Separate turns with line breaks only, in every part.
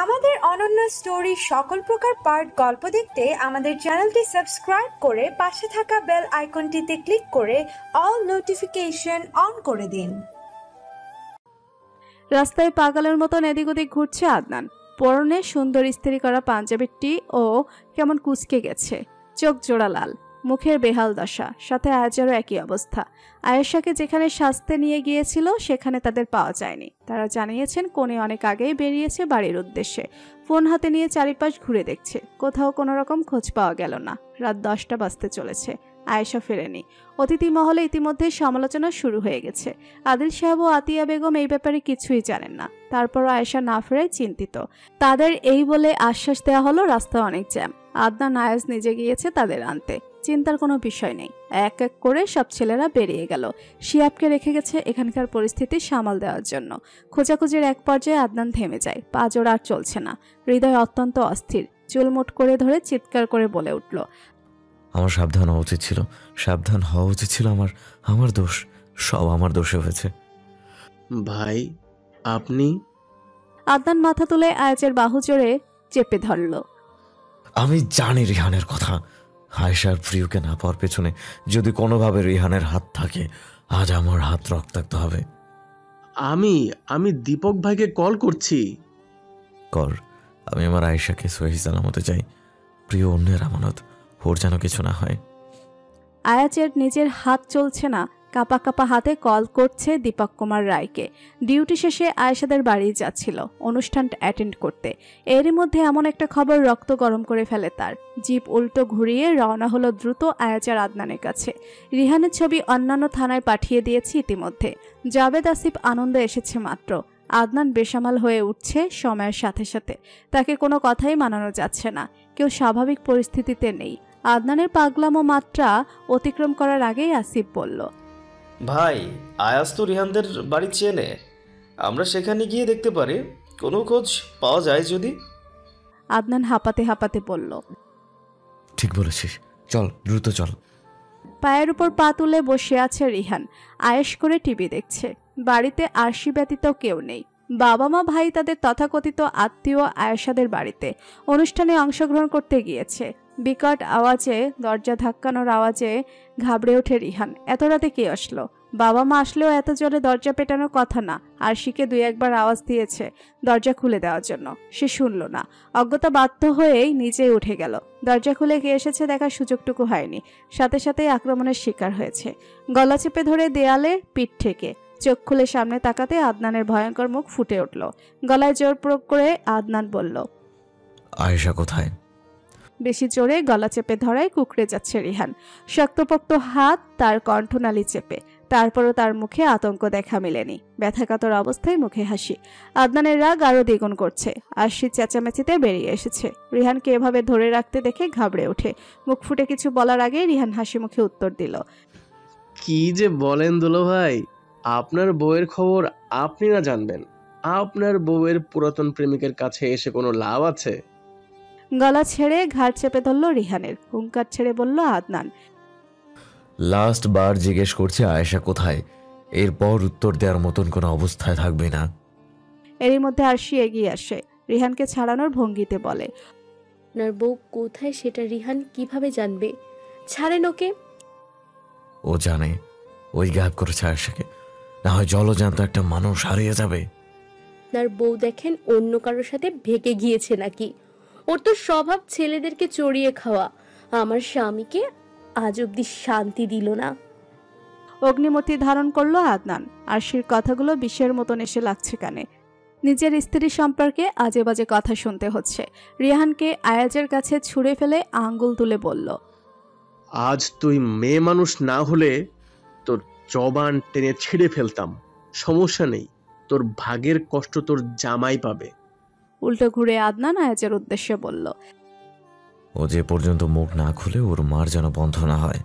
আমাদের অনন্য স্টোরি সকল প্রকার পার্ট গল্প দেখতে আমাদের চ্যানেলটি সাবস্ক্রাইব করে পাশে থাকা বেল আইকনটিতে ক্লিক করে অল নোটিফিকেশন অন করে দিন।
রাস্তায় পাগলের মতন এদিক ওদিক ঘুরছে আদনান। পরনে সুন্দর ইস্ত্রি করা পাঞ্জাবিটি ও কেমন কুঁচকে গেছে, চোখ জোড়া লাল, মুখের বেহাল দশা, সাথে আয়াজেরও একই অবস্থা। আয়েশাকে যেখানে সাজতে নিয়ে গিয়েছিল সেখানে তাদের পাওয়া যায়নি। তারা জানিয়েছেন কোণে অনেক আগেই বেরিয়েছে বাড়ির উদ্দেশ্যে। ফোন হাতে নিয়ে চারিপাশ ঘুরে দেখছে, কোথাও কোনো রকম খোঁজ পাওয়া গেল না। রাত 10টা বাজতে চলেছে, আয়েশা ফেরেনি। অতিথি মহলে ইতিমধ্যেই সমালোচনা শুরু হয়ে গেছে। আদিল সাহেব ও আতিয়া বেগম এই ব্যাপারে কিছুই জানেন না, তারপরও আয়েশা না ফেরায় চিন্তিত। তাদের এই বলে আশ্বাস দেওয়া হলো রাস্তা অনেক জ্যাম। আদনান আয়াজ নিজে গিয়েছে তাদের আনতে, চিন্তার কোনো বিষয় নেই। এক এক করে সব ছেলেরা বেরিয়ে গেল। শিয়াবকে রেখে গেছে এখানকার পরিস্থিতি সামাল দেওয়ার জন্য। খোঁজাখুঁজির এক পর্যায়ে আদনান থেমে যায়, পা জোড়া আর চলছে না। হৃদয় অত্যন্ত অস্থির, চুলমুট করে ধরে চিৎকার করে বলে উঠল,
আমার সাবধান হওয়া উচিত ছিল, সাবধান হওয়া উচিত ছিল। আমার দোষ, সব আমার দোষে হয়েছে।
ভাই আপনি?
আদনান মাথা তুলে আয়াজের বাহু জোরে চেপে ধরল।
আমি জানি রিহানের কথা। আয়েশার প্রিয়কে না পাওয়ার পেছনে যদি কোনোভাবে রিহানের হাত থাকে, আজ আমার হাত রক্তাক্ত হবে।
আমি দীপক ভাইকে কল করছি।
কর। আমি আমার আয়েশাকে সহি সালামতে চাই। প্রিয় অন্যের আমানত, ওর যেন কিছু না হয়।
আয়াজের নিজের হাত চলছে না, কাপা কাপা হাতে কল করছে দীপক কুমার রায়কে। ডিউটি শেষে আয়েশাদের বাড়ি যাচ্ছিল অনুষ্ঠানটা অ্যাটেন্ড করতে। এরই মধ্যে এমন একটা খবর রক্ত গরম করে ফেলে তার। জিপ উল্টো ঘুরিয়ে রওনা হলো দ্রুত আয়াজার আদনানের কাছে। রিহানের ছবি অন্যান্য থানায় পাঠিয়ে দিয়েছে ইতিমধ্যে। জাবেদ আসিফ আনন্দে এসেছে মাত্র। আদনান বেসামাল হয়ে উঠছে সময়ের সাথে সাথে। তাকে কোনো কথাই মানানো যাচ্ছে না, কেউ স্বাভাবিক পরিস্থিতিতে নেই। আদনানের পাগলামো মাত্রা অতিক্রম করার আগেই আসিফ বলল,
ভাই আয়াজ তো রিহানদের বাড়ি চেনে, আমরা সেখানে গিয়ে দেখতে পারি, কোনো খোঁজ পাওয়া যায় যদি।
আদনান হাঁপাতে হাঁপাতে বলল,
ঠিক বলেছিস, চল দ্রুত চল।
পায়ের উপর পা তুলে বসে আছে রিহান, আয়েশ করে টিভি দেখছে। বাড়িতে আরশি ব্যতীত কেউ নেই। বাবা মা ভাই তাদের তথাকথিত আত্মীয় আয়েশাদের বাড়িতে অনুষ্ঠানে অংশগ্রহণ করতে গিয়েছে। বিকট আওয়াজে, দরজা ধাক্কানোর আওয়াজে ঘাবড়ে ওঠে রিহান। এত রাতে কে আসলো? বাবা মা আসলেও এত জোরে দরজা পেটানোর কথা না। আরশিকে 2-1 বার আওয়াজ দিয়েছে দরজা খুলে দেওয়ার জন্য, সে শুনল না। অজ্ঞতা বাধ্য হয়েই নিজেই উঠে গেল। দরজা খুলে কে এসেছে দেখার সুযোগটুকু হয়নি। সাথে সাথেই আক্রমণের শিকার হয়েছে। গলা চেপে ধরে দেয়ালে পিঠ থেকে চোখ খুলে সামনে তাকাতে আদনানের ভয়ঙ্কর মুখ ফুটে উঠল। গলায় জোর প্রয়োগ করে আদনান বলল,
আয়েশা কোথায়?
বেশি জোরে গলা চেপে ধরায় কুকড়ে যাচ্ছে রিহান। শক্তপোক্ত হাত তার কণ্ঠনালী চেপে। তারপরও তার মুখে আতঙ্ক দেখা মেলেনি। ব্যথাকাতর অবস্থায় মুখে হাসি। আদনানের রাগ আরো দ্বিগুণ করছে। আরশি চেঁচামেচিতে বেরিয়ে এসেছে। রিহানকে এভাবে ধরে রাখতে দেখে ঘাবড়ে ওঠে। মুখ ফুটে কিছু বলার আগে রিহান হাসি মুখে উত্তর দিল,
কি যে বলেন দুলো ভাই, আপনার বউয়ের খবর আপনি না জানবেন? আপনার বউয়ের পুরাতন প্রেমিকের কাছে এসে কোনো লাভ আছে?
গলা ছেড়ে ঘাড় চেপে ধরল রিহানের। হুঙ্কার ছেড়ে বলল আদনান,
লাস্ট বার জিজ্ঞেস করছে আয়েশা কোথায়, এরপর উত্তর দেওয়ার মতন কোনো অবস্থায় থাকবে না।
এরই মধ্যে আরশি এগিয়ে আসে, রিহানকে ছাড়ানোর ভঙ্গিতে বলে,
আপনার বউ কোথায় সেটা রিহান কিভাবে জানবে? ছাড়েন ওকে।
ও জানে, ওই গায়েব করেছে আয়েশাকে। না হয় জলজান্ত একটা মানুষ হারিয়ে যাবে।
আপনার বউ দেখেন অন্য কারোর সাথে ভেগে গিয়েছে নাকি? ওর তো স্বভাব ছেলেদেরকে চড়িয়ে খাওয়া। আমার স্বামীকে আজ অব্দি শান্তি দিল না।
অগ্নিমূর্তি ধারণ করলো আদনান। আরশির কথাগুলো বিষের মতন এসে লাগছে কানে। নিজের স্ত্রী সম্পর্কে আজে বাজে কথা শুনতে হচ্ছে। রিহানকে আয়াজের কাছে ছুঁড়ে ফেলে আঙ্গুল তুলে বলল,
আজ তুই মেয়ে মানুষ না হলে তোর জবান টেনে ছিঁড়ে ফেলতাম। সমস্যা নেই, তোর ভাগের কষ্ট তোর জামাই পাবে।
উল্টো ঘুরে আদনান আয়াজের উদ্দেশ্যে বলল,
ও যে পর্যন্ত মুখ না খুলে ওর মার যেন বন্ধ না হয়।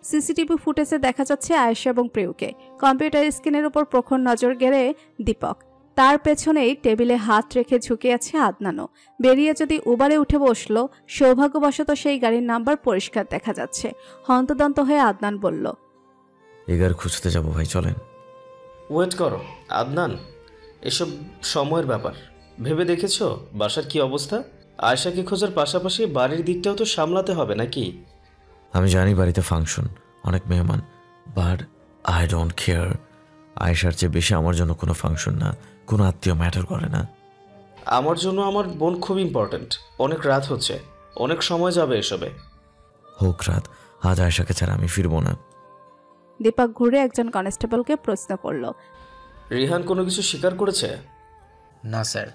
সিসিটিভি ফুটেজে দেখা যাচ্ছে আয়েশা এবং প্রিয়কে। কম্পিউটার স্ক্রিনের উপর প্রখর নজর গেড়ে দীপক। তার পেছনেই টেবিলে হাত রেখে ঝুঁকে আছে আদনানও। বেরিয়ে যদি উবারে উঠে বসলো, সৌভাগ্যবশত সেই গাড়ির নাম্বার পরিষ্কার দেখা যাচ্ছে। হন্তদন্ত হয়ে আদনান বলল,
এগার খুঁজতে যাবো ভাই, চলেন।
ওয়েট করো আদনান, এসব সময়ের ব্যাপার। ভেবে দেখেছো বাসার কি অবস্থা? আয়শাকে খোঁজার পাশাপাশি বাড়ির দিকটাও তো সামলাতে হবে নাকি?
আমি জানি বাড়িতে ফাংশন, অনেক মেহমান, বাট আই ডোন্ট কেয়ার। আয়েশার চেয়ে বেশি আমার জন্য কোনো ফাংশন না, কোনো আত্মীয় ম্যাটার করে না।
আমার জন্য আমার বোন খুব ইম্পর্ট্যান্ট। অনেক রাত হচ্ছে, অনেক সময় যাবে এসবে।
হোক রাত, আজ আয়েশাকে ছাড়া আমি ফিরবো না।
দীপক ঘুরে একজন কনস্টেবলকে প্রশ্ন করলো।
রিহান কোনো কিছু স্বীকার করেছে?
না স্যার।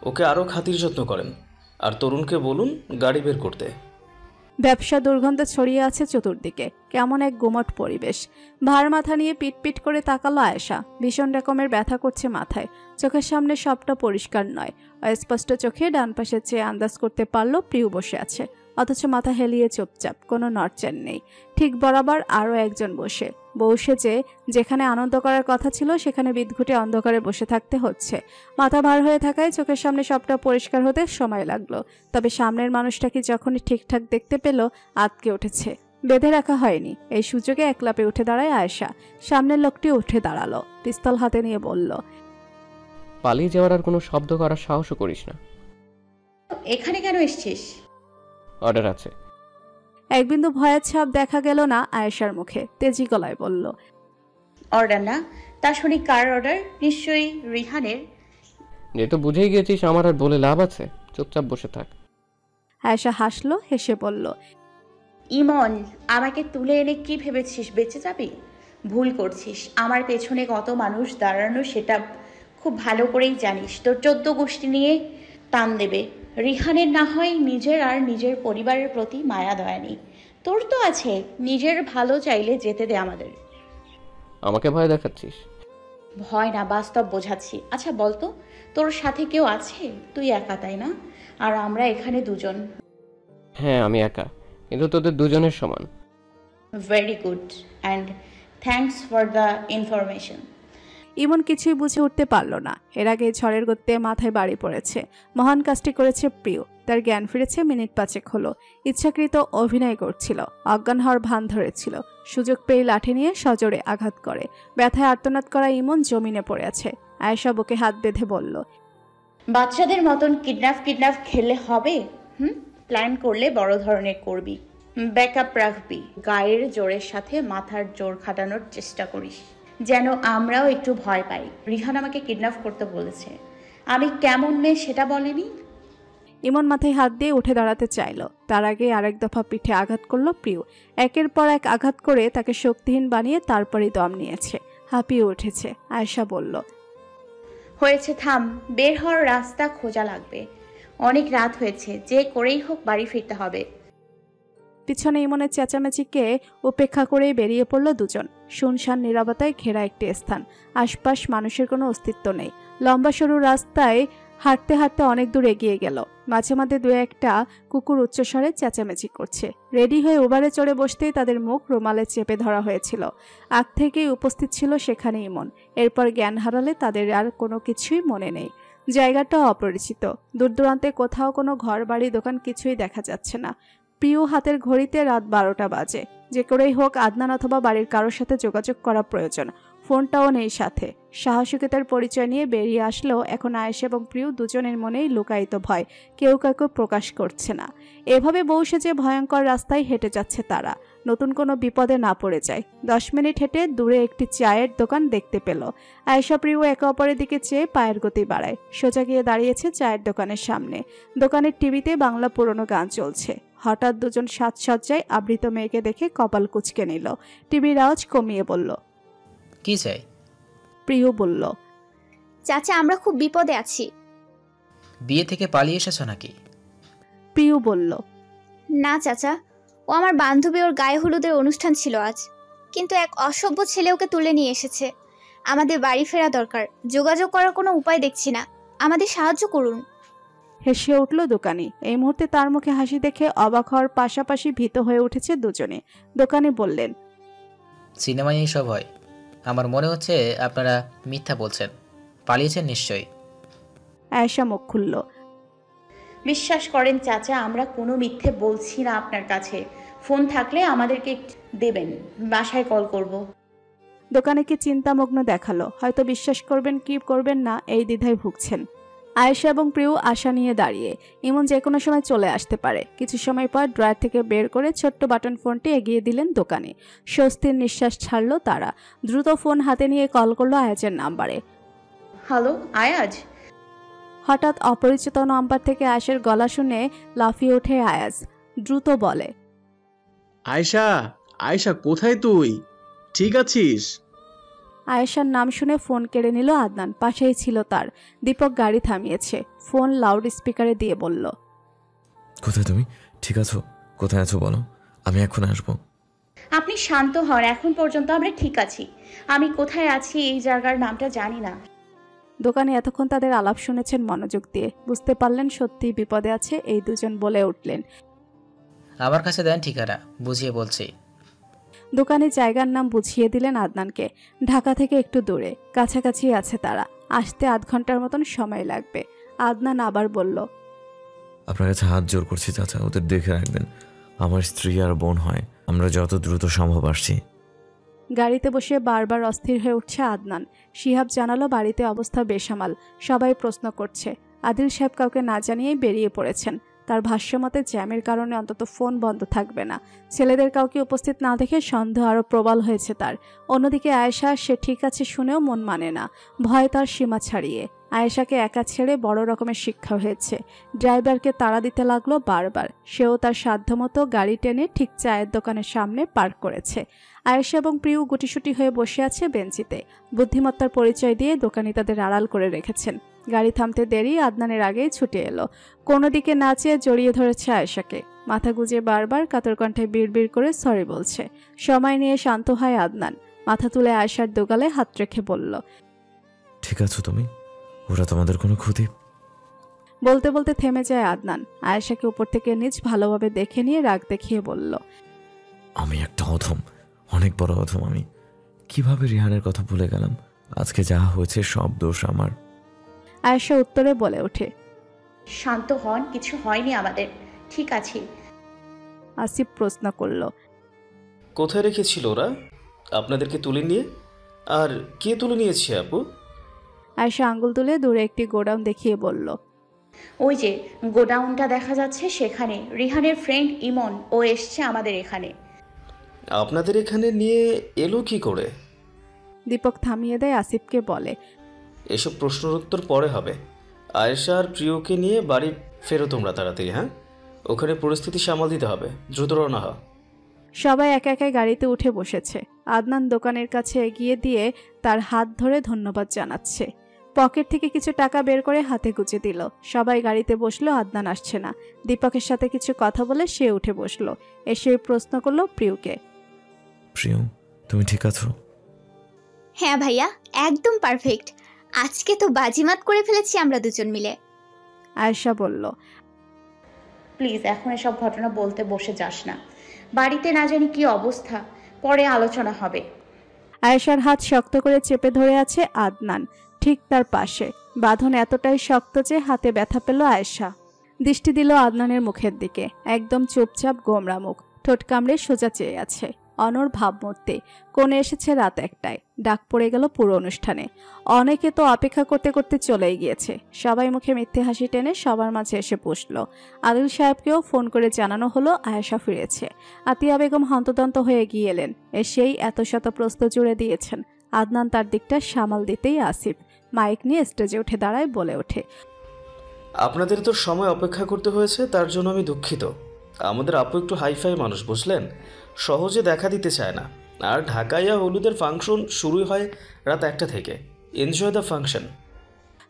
ওকে আরও খাতির যত্ন করেন, আর তরুণকে বলুন গাড়ি বের করতে।
ব্যবসা দুর্গন্ধ ছড়িয়ে আছে চতুর্দিকে, কেমন এক গুমট পরিবেশ। ভার মাথা নিয়ে পিটপিট করে তাকালো আয়েশা। ভীষণ রকমের ব্যথা করছে মাথায়, চোখের সামনে সবটা পরিষ্কার নয়। অস্পষ্ট চোখে ডান পাশে চেয়ে আন্দাজ করতে পারলো প্রিয় বসে আছে, অথচ মাথা হেলিয়ে চুপচাপ, কোনো নড়চড় নেই। ঠিক বরাবর আরও একজন বসে, বসে যেখানে আনন্দ করার কথা ছিল সেখানে বিদঘুটে অন্ধকারে বসে থাকতে হচ্ছে। মাথা ভার হয়ে থাকায় চোখের সামনে সবটা পরিষ্কার হতে সময় লাগলো। তবে সামনের মানুষটাকে যখনই ঠিকঠাক দেখতে পেল আটকে উঠেছে, বেঁধে রাখা হয়নি। এই সুযোগে একলাপে উঠে দাঁড়ায় আয়েশা। সামনের লোকটি উঠে দাঁড়ালো, পিস্তল হাতে নিয়ে বলল,
পালিয়ে যাওয়ার আর কোনো শব্দ করার সাহসও করিস না।
এখানে কেন এসেছিস?
অর্ডার আছে।
এক বিন্দু ভয়ের ছাপ দেখা গেল না আয়েশার মুখে, তেজি গলায় বলল,
অর্ডার না? তা শুনি কার অর্ডার? নিশ্চয়ই রিহানের।
যেহেতু বুঝেই গিয়েছিস আমার আর বলে লাভ আছে, চুপচাপ বসে থাক।
আয়েশা হাসলো, হেসে বলল,
ইমন, আমাকে তুলে এনে কি ভেবেছিস বেঁচে যাবি? ভুল করছিস। আমার পেছনে কত মানুষ দাঁড়ানো সেটা খুব ভালো করেই জানিস। তোর 14 গোষ্ঠী নিয়ে টান দেবে। রিহানের না হয় নিজের আর নিজের পরিবারের প্রতি মায়া দয়া নেই, তোর তো আছে। নিজের ভালো চাইলে যেতে দে আমাদের।
আমাকে ভয় দেখাচ্ছিস?
ভয় না, বাস্তব বোঝাচ্ছি। আচ্ছা বলতো, তোর সাথে কেউ আছে? তুই একা তাই না? আর আমরা এখানে দুজন।
হ্যাঁ আমি একা, কিন্তু তোদের দুজনের সমান।
Very good, and thanks for the information.
Imon কিছুই বুঝে উঠতে পারল না। এর আগে ঝড়ের গতিতে মাথায় বাড়ি পড়েছে। মহান কাজটি করেছে প্রিয়। তার জ্ঞান ফিরেছে মিনিট 5 হলো। ইচ্ছাকৃত অভিনয় করছিল, অজ্ঞান হওয়ার ভান ধরেছিল। সুযোগ পেয়ে লাঠি নিয়ে সজোরে আঘাত করে। ব্যথায় আর্তনাদ করা ইমন জমিনে পড়ে আছে। আয়েশা বুকে হাত বেঁধে বলল,
বাচ্চাদের মতন কিডন্যাপ খেললে হবে? প্ল্যান করলে বড় ধরনের করবি, ব্যাকআপ রাখবি। গায়ের জোরের সাথে মাথার জোর খাটানোর চেষ্টা করিস, যেন আমরাও একটু ভয় পাই। রিহান আমাকে কিডন্যাপ করতে বলেছে, আমি কেমন মেয়ে সেটা বলেনি।
ইমন মাথায় হাত দিয়ে উঠে দাঁড়াতে চাইল, তার আগে আরেক দফা পিঠে আঘাত করলো প্রিয়। একের পর এক আঘাত করে তাকে শক্তিহীন বানিয়ে তারপরই দম নিয়েছে, হাঁপিয়ে উঠেছে। আয়েশা বলল,
হয়েছে, থাম। বের হওয়ার রাস্তা খোঁজা লাগবে, অনেক রাত হয়েছে। যে করেই হোক বাড়ি ফিরতে হবে।
পিছনে ইমনের চেঁচামেচিকে উপেক্ষা করেই বেরিয়ে পড়ল দুজন। শুনশান নীরবতায় ঘেরা একটি স্থান, আশপাশ মানুষের কোনো অস্তিত্ব নেই। লম্বা সরু রাস্তায় হাঁটতে হাঁটতে অনেক দূর এগিয়ে গেল। মাঝে মাঝে 2-1টা কুকুর উচ্চস্বরে চেঁচামেচি করছে। রেডি হয়ে উবারে চড়ে বসতেই তাদের মুখ রুমালে চেপে ধরা হয়েছিল। আগ থেকেই উপস্থিত ছিল সেখানে ইমন। এরপর জ্ঞান হারালে তাদের আর কোনো কিছুই মনে নেই। জায়গাটা অপরিচিত, দূর দূরান্তে কোথাও কোনো ঘর বাড়ি দোকান কিছুই দেখা যাচ্ছে না। প্রিয় হাতের ঘড়িতে রাত 12টা বাজে। যে করেই হোক আদনান অথবা বাড়ির কারোর সাথে যোগাযোগ করা প্রয়োজন। ফোনটাও নেই সাথে। সাহসিকতার পরিচয় নিয়ে বেরিয়ে আসলেও এখন আয়েশা এবং প্রিয় দুজনের মনেই লুকায়িত ভয়, কেউ কাউকে প্রকাশ করছে না। এভাবে বসে যে ভয়ঙ্কর রাস্তায় হেঁটে যাচ্ছে তারা, নতুন কোনো বিপদে না পড়ে যায়। 10 মিনিট হেঁটে দূরে একটি চায়ের দোকান দেখতে পেল। আয়েশা প্রিয় একে অপরের দিকে চেয়ে পায়ের গতি বাড়ায়। সোজা গিয়ে দাঁড়িয়েছে চায়ের দোকানের সামনে। দোকানের টিভিতে বাংলা পুরনো গান চলছে। হঠাৎ দুজন সাজসজ্জায় আবৃত মেয়েকে দেখে কপাল কুঁচকে নিল। টিভির আওয়াজ কমিয়ে বলল,
কি চাই?
প্রিয় বলল,
চাচা আমরা খুব বিপদে আছি।
বিয়ে থেকে পালিয়ে এসেছো নাকি?
প্রিয় বলল,
না চাচা, ও আমার বান্ধবী, ওর গায়ে হলুদের অনুষ্ঠান ছিল আজ, কিন্তু এক অসভ্য ছেলে ওকে তুলে নিয়ে এসেছে। আমাদের বাড়ি ফেরা দরকার, যোগাযোগ করার কোনো উপায় দেখছি না, আমাদের সাহায্য করুন।
হেসে উঠল দোকানি। এই মুহূর্তে তার মুখে হাসি দেখে অবাক হওয়ার পাশাপাশি ভীত হয়ে উঠেছে দুজনে। দোকানি বললেন,
সিনেমায় এইসব হয়? আমার মনে হচ্ছে আপনারা মিথ্যা বলছেন, পালিয়েছেন নিশ্চয়ই।
আয়েশা মুখ খুলল,
বিশ্বাস করেন চাচা, আমরা কোনো মিথ্যে বলছি না আপনার কাছে। ফোন থাকলে আমাদেরকে দেবেন, বাসায় কল করব।
দোকানে কি চিন্তামগ্ন দেখালো, হয়তো বিশ্বাস করবেন কি করবেন না এই দ্বিধায় ভুগছেন। আয়েশা এবং প্রিয় আশা নিয়ে দাঁড়িয়ে, ইমন যে কোনো সময় চলে আসতে পারে। কিছু সময় পর ড্রয়ার থেকে বের করে ছোট্ট বাটন ফোনটি এগিয়ে দিলেন দোকানে। স্বস্তির নিঃশ্বাস ছাড়ল তারা। দ্রুত ফোন হাতে নিয়ে কল করলো আয়াজের নাম্বারে।
হ্যালো আয়াজ।
হঠাৎ অপরিচিত নাম্বার থেকে আয়েশের গলা শুনে লাফিয়ে ওঠে আয়াজ। দ্রুত বলে,
আয়শা, আয়শা কোথায় তুই? ঠিক আছিস?
আয়েশার নাম শুনে ফোন কেড়ে নিল আদনান। পাশেই ছিল তার। দীপক গাড়ি থামিয়েছে, ফোন লাউড স্পিকারে দিয়ে বলল,
কোথায় তুমি? ঠিক আছো? কোথায় আছো বলো, আমি এখন আসবো।
আপনি শান্ত হন, এখন পর্যন্ত আমরা ঠিক আছি। আমি কোথায় আছি এই জায়গার নামটা জানি না।
দোকানে এতক্ষণ তাদের আলাপ শুনেছেন মনোযোগ দিয়ে। বুঝতে পারলেন সত্যিই বিপদে আছে এই দুজন। বলে উঠলেন,
আমার কাছে দেন ঠিকানা, বুঝিয়ে বলছি।
দোকানে জায়গার নাম বুঝিয়ে দিলেন আদনানকে। ঢাকা থেকে একটু দূরে, কাছাকাছি আছে তারা। আসতে আধ ঘন্টার মতন সময় লাগবে। আদনান আবার বলল,
আপনার কাছে হাত জোর করছি চাচা, ওদের দেখে রাখবেন। আমার স্ত্রী আর বোন হয়, আমরা যত দ্রুত সম্ভব আসছি।
গাড়িতে বসে বারবার অস্থির হয়ে উঠছে আদনান। শিহাব জানালো বাড়িতে অবস্থা বেসামাল। সবাই প্রশ্ন করছে। আদিল সাহেব কাউকে না জানিয়েই বেরিয়ে পড়েছেন। তার ভাষ্যমতে জ্যামের কারণে অন্তত ফোন বন্ধ থাকবে না। ছেলেদের কাউকে উপস্থিত না দেখে সন্দেহ আরও প্রবল হয়েছে তার। অন্যদিকে আয়েশা, সে ঠিক আছে শুনেও মন মানে না। ভয় তার সীমা ছাড়িয়ে। আয়েশাকে একা ছেড়ে বড় রকমের শিক্ষা হয়েছে। ড্রাইভারকে তাড়া দিতে লাগলো বারবার। সেও তার সাধ্যমতো গাড়ি টেনে ঠিক চায়ের দোকানের সামনে পার্ক করেছে। আয়েশা এবং প্রিয় গুটিসুটি হয়ে বসে আছে বেঞ্চিতে। বুদ্ধিমত্তার পরিচয় দিয়ে দোকানি তাদের আড়াল করে রেখেছেন। গাড়ি থামতে দেরি, আদনানের আগেই ছুটে এলো। কোনো দিকে না চেয়ে জড়িয়ে ধরেছে আয়েশাকে। মাথা গুজে বারবার কাতর কণ্ঠে বিড়বিড় করে সরি বলছে। সময় নিয়ে শান্ত হয় আদনান। মাথা তুলে আয়েশার দোগালে হাত রেখে বলল,
ঠিক আছো তুমি? ওরা তোমাদের কোনো ক্ষতি?
বলতে বলতে থেমে যায় আদনান। আয়েশাকে উপর থেকে নিচ ভালোভাবে দেখে নিয়ে রাগ দেখিয়ে বলল,
আমি একটা অধম, অনেক বড় অধম আমি। কিভাবে রিহানের কথা ভুলে গেলাম? আজকে যা হয়েছে সব দোষ আমার।
আয়েশা উত্তরে বলে ওঠে,
শান্ত হন, কিছু হয়নি আমাদের, ঠিক আছে।
আসিফ প্রশ্ন করল,
কোথায় রেখেছিল ওরা আপনাদেরকে তুলে নিয়ে? আর কে তুলে নিয়েছে আপু?
আয়েশা আঙ্গুল তুলে দূরে একটি গোডাউন দেখিয়ে বলল,
ওই যে গোডাউনটা দেখা যাচ্ছে সেখানে রিহানের ফ্রেন্ড ইমন ও এসছে আমাদের এখানে।
আপনাদের এখানে নিয়ে এলো কি করে?
দীপক থামিয়ে দেয় আসিফকে, বলে,
এসব প্রশ্নের উত্তর পরে হবে। আয়েশা আর প্রিয়কে নিয়ে বাড়ি ফেরো তোমরা তাড়াতাড়ি। হ্যাঁ, ওখানে পরিস্থিতি সামাল দিতে হবে। দ্রুত রওনা হ।
সবাই একা একা গাড়িতে উঠে বসেছে। আদনান দোকানের কাছে এগিয়ে দিয়ে তার হাত ধরে ধন্যবাদ জানাচ্ছে। পকেট থেকে কিছু টাকা বের করে হাতে গুজে দিল। সবাই গাড়িতে বসলো। আদনান আসছে না। দীপকের সাথে কিছু কথা বলে সে উঠে বসলো। এসে প্রশ্ন করলো প্রিয়কে,
প্রিয়, তুমি ঠিক আছো?
হ্যাঁ ভাইয়া, একদম পারফেক্ট। আজকে তো বাজিমাত করে ফেলেছি আমরা দুজন মিলে।
আয়েশা বলল,
প্লিজ এখন এসব ঘটনা বলতে বসে যাস না। বাড়িতে না জানি কি অবস্থা, পরে আলোচনা হবে।
আয়েশার হাত শক্ত করে চেপে ধরে আছে আদনান। ঠিক তার পাশে। বাঁধন এতটাই শক্ত যে হাতে ব্যথা পেল আয়েশা। দৃষ্টি দিল আদনানের মুখের দিকে। একদম চুপচাপ গোমরা মুখ, ঠোঁট কামড়ে সোজা চেয়ে আছে। অনর ভাবমূর্তি। কোণে এসেছে রাত 1টায়। ডাক পড়ে গেল পুরো অনুষ্ঠানে। অনেকে তো অপেক্ষা করতে করতে চলেই গিয়েছে। সবাই মুখে মিথ্যে হাসি টেনে সবার মাঝে এসে বসল। আদিল সাহেবকেও ফোন করে জানানো হলো আয়েশা ফিরেছে। আতিয়া বেগম হন্তদন্ত হয়ে গিয়ে এলেন। এসেই এত শত প্রশ্ন জুড়ে দিয়েছেন। আদনান তার দিকটা সামাল দিতেই আসিফ মাইক নিয়ে স্টেজে উঠে দাঁড়ায়, বলে ওঠে,
আপনাদের তো সময় অপেক্ষা করতে হয়েছে, তার জন্য আমি দুঃখিত। আমাদের আপু একটু হাইফাই মানুষ, বুঝলেন, সহজে দেখা দিতে চায় না। আর ঢাকাইয়া হলুদের ফাংশন শুরু হয় রাত 1টা থেকে। Enjoy the function.